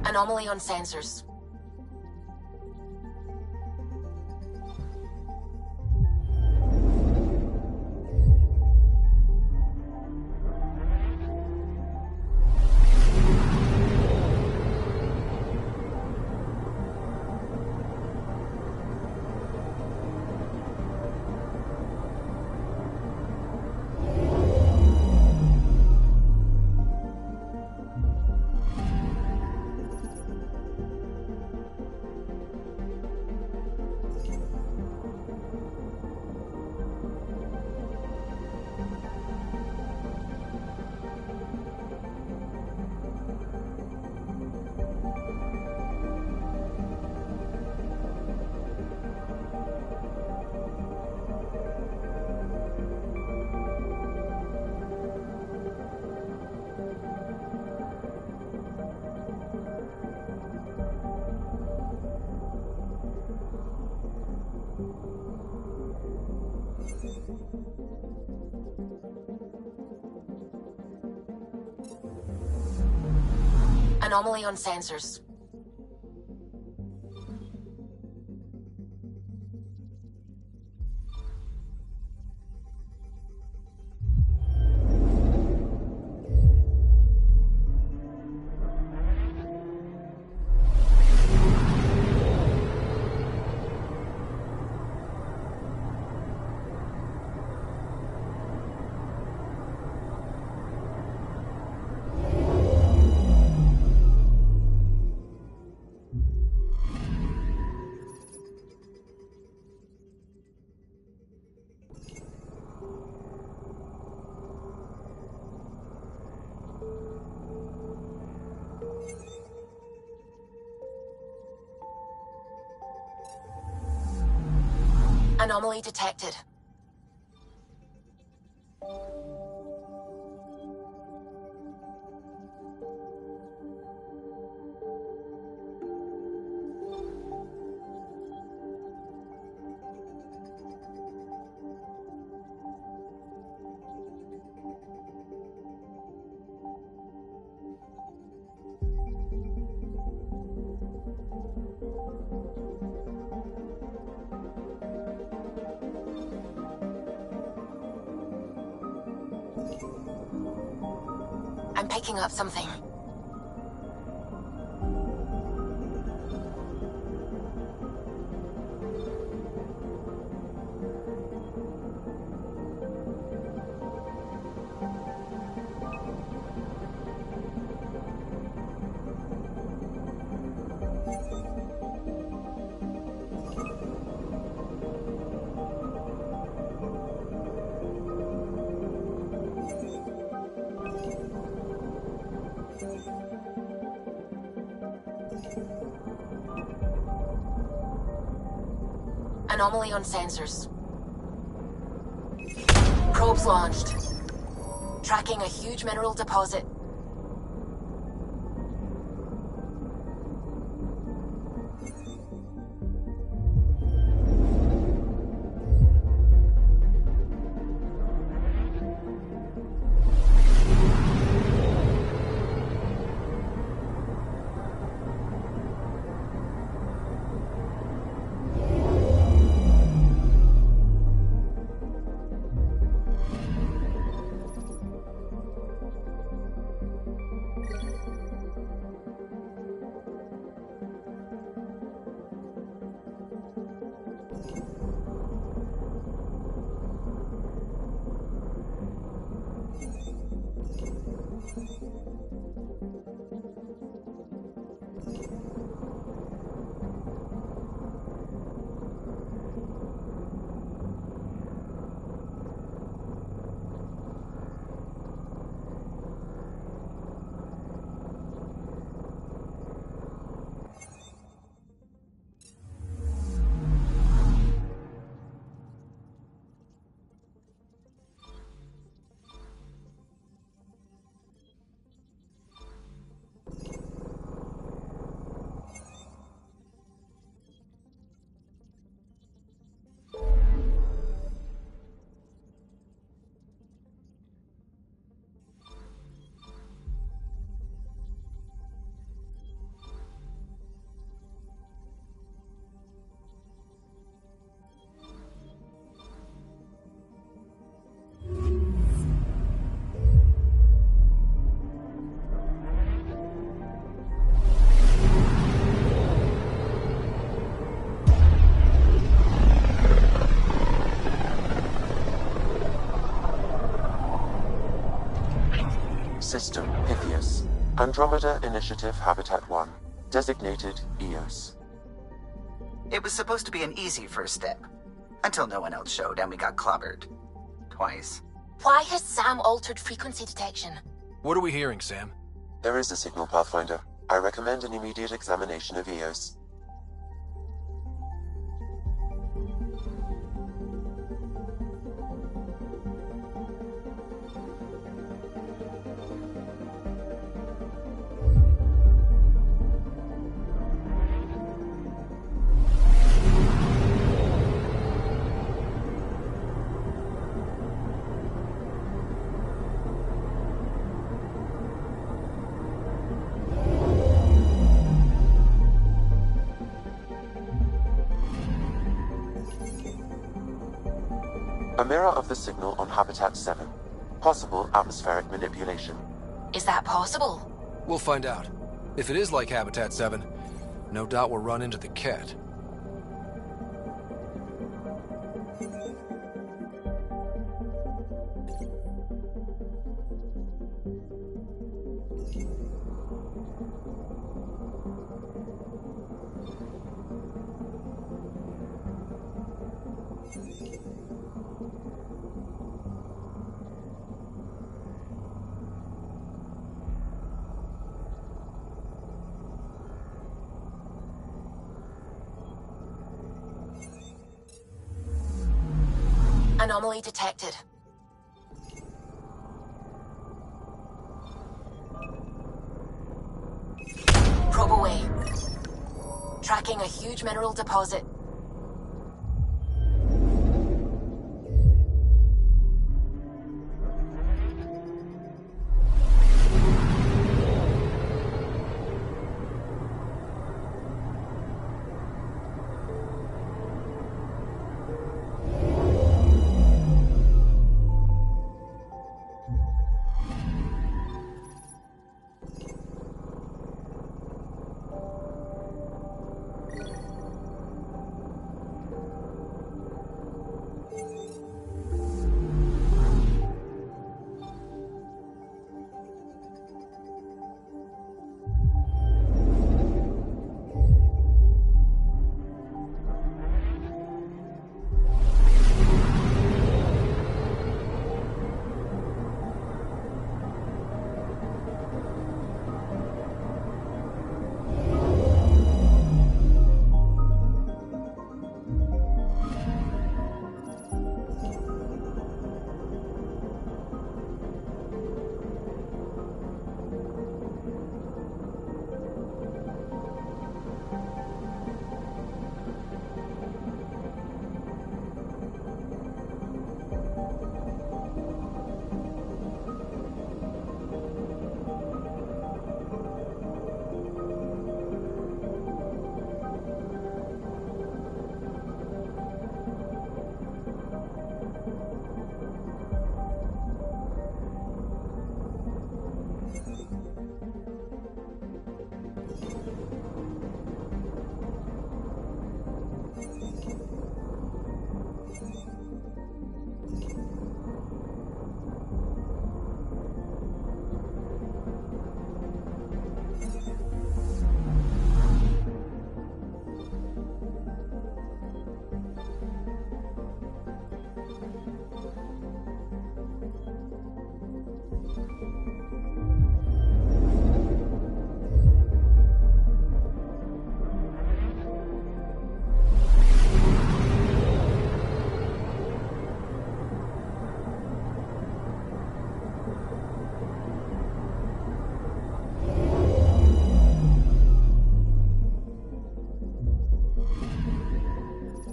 Anomaly on sensors. Anomaly on sensors. Anomaly detected. I'm picking up something. Anomaly on sensors. Probes launched. Tracking a huge mineral deposit. System Pythias. Andromeda Initiative Habitat 1. Designated EOS. It was supposed to be an easy first step. Until no one else showed and we got clobbered. Twice. Why has Sam altered frequency detection? What are we hearing, Sam? There is a signal, Pathfinder. I recommend an immediate examination of EOS. A mirror of the signal on Habitat 7. Possible atmospheric manipulation. Is that possible? We'll find out. If it is like Habitat 7, no doubt we'll run into the cat. Anomaly detected. Probe away. Tracking a huge mineral deposit.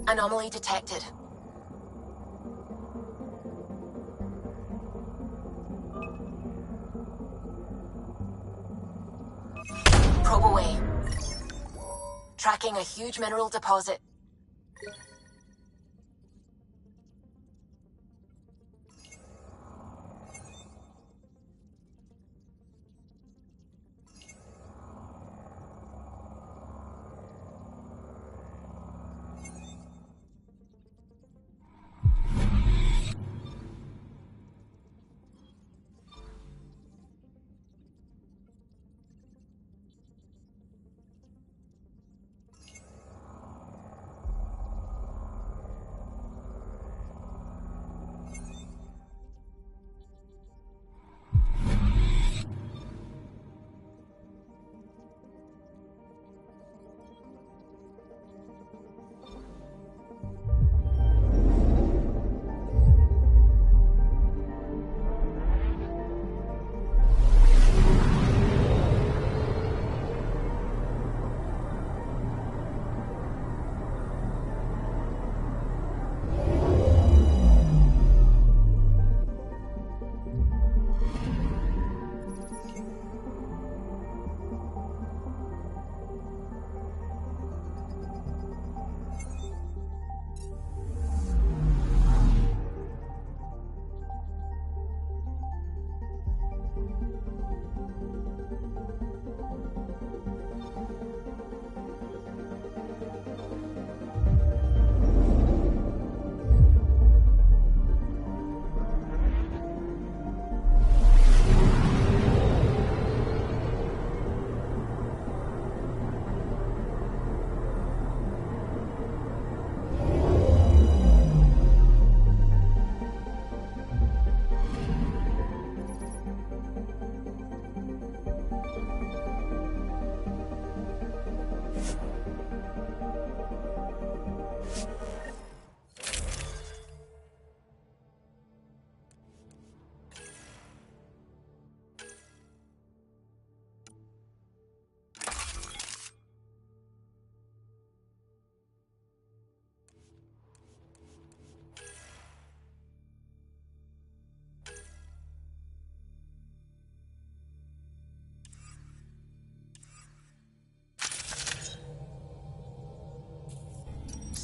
Anomaly detected. Probe away. Tracking a huge mineral deposit.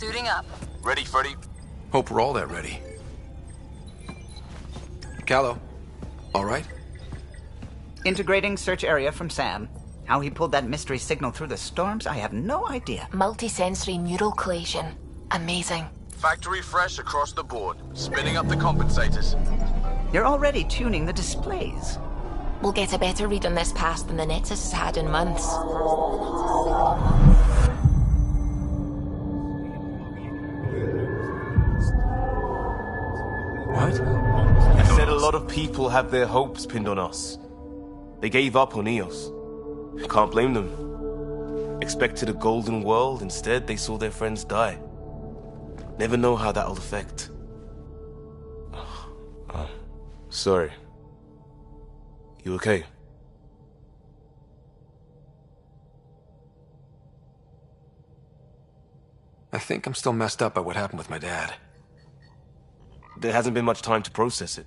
Suiting up. Ready, Freddy? Hope we're all that ready. Callow, all right? Integrating search area from Sam. How he pulled that mystery signal through the storms, I have no idea. Multisensory neural collation. Amazing. Factory fresh across the board. Spinning up the compensators. You're already tuning the displays. We'll get a better read on this pass than the Nexus has had in months. What? I said a lot of people have their hopes pinned on us. They gave up on Eos. I can't blame them. Expected a golden world, instead they saw their friends die. Never know how that'll affect. Sorry. You okay? I think I'm still messed up by what happened with my dad. There hasn't been much time to process it.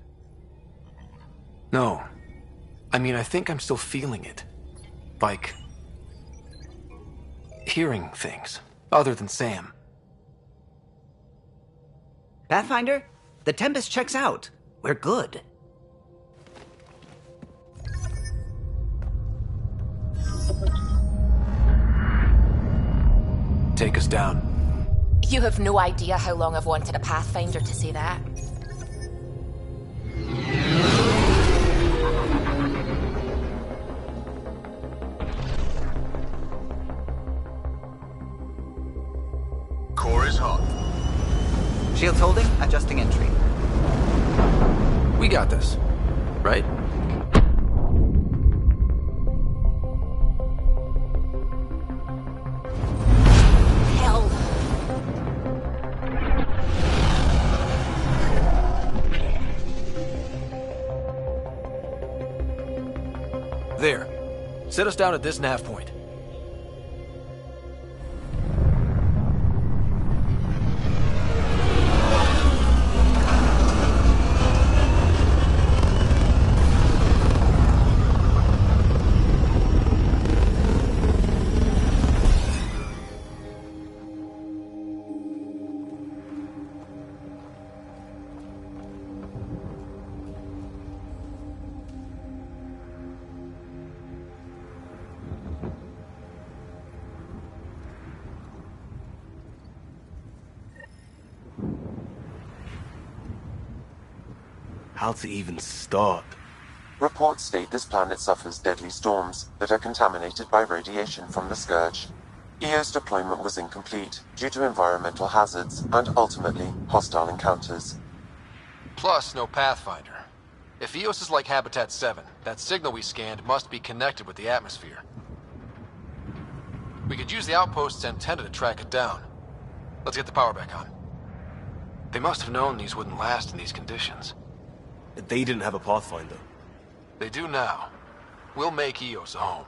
No. I mean, I think I'm still feeling it. Like... hearing things, other than Sam. Pathfinder, the Tempest checks out. We're good. Take us down. You have no idea how long I've wanted a Pathfinder to say that. Core is hot. Shields holding, adjusting entry. We got this, right? Hell. There. Set us down at this nav point. How to even start? Reports state this planet suffers deadly storms that are contaminated by radiation from the Scourge. EO's deployment was incomplete due to environmental hazards and ultimately hostile encounters. Plus, no Pathfinder. If Eos is like Habitat 7, that signal we scanned must be connected with the atmosphere. We could use the outpost's antenna to track it down. Let's get the power back on. They must have known these wouldn't last in these conditions. They didn't have a Pathfinder. They do now. We'll make Eos a home.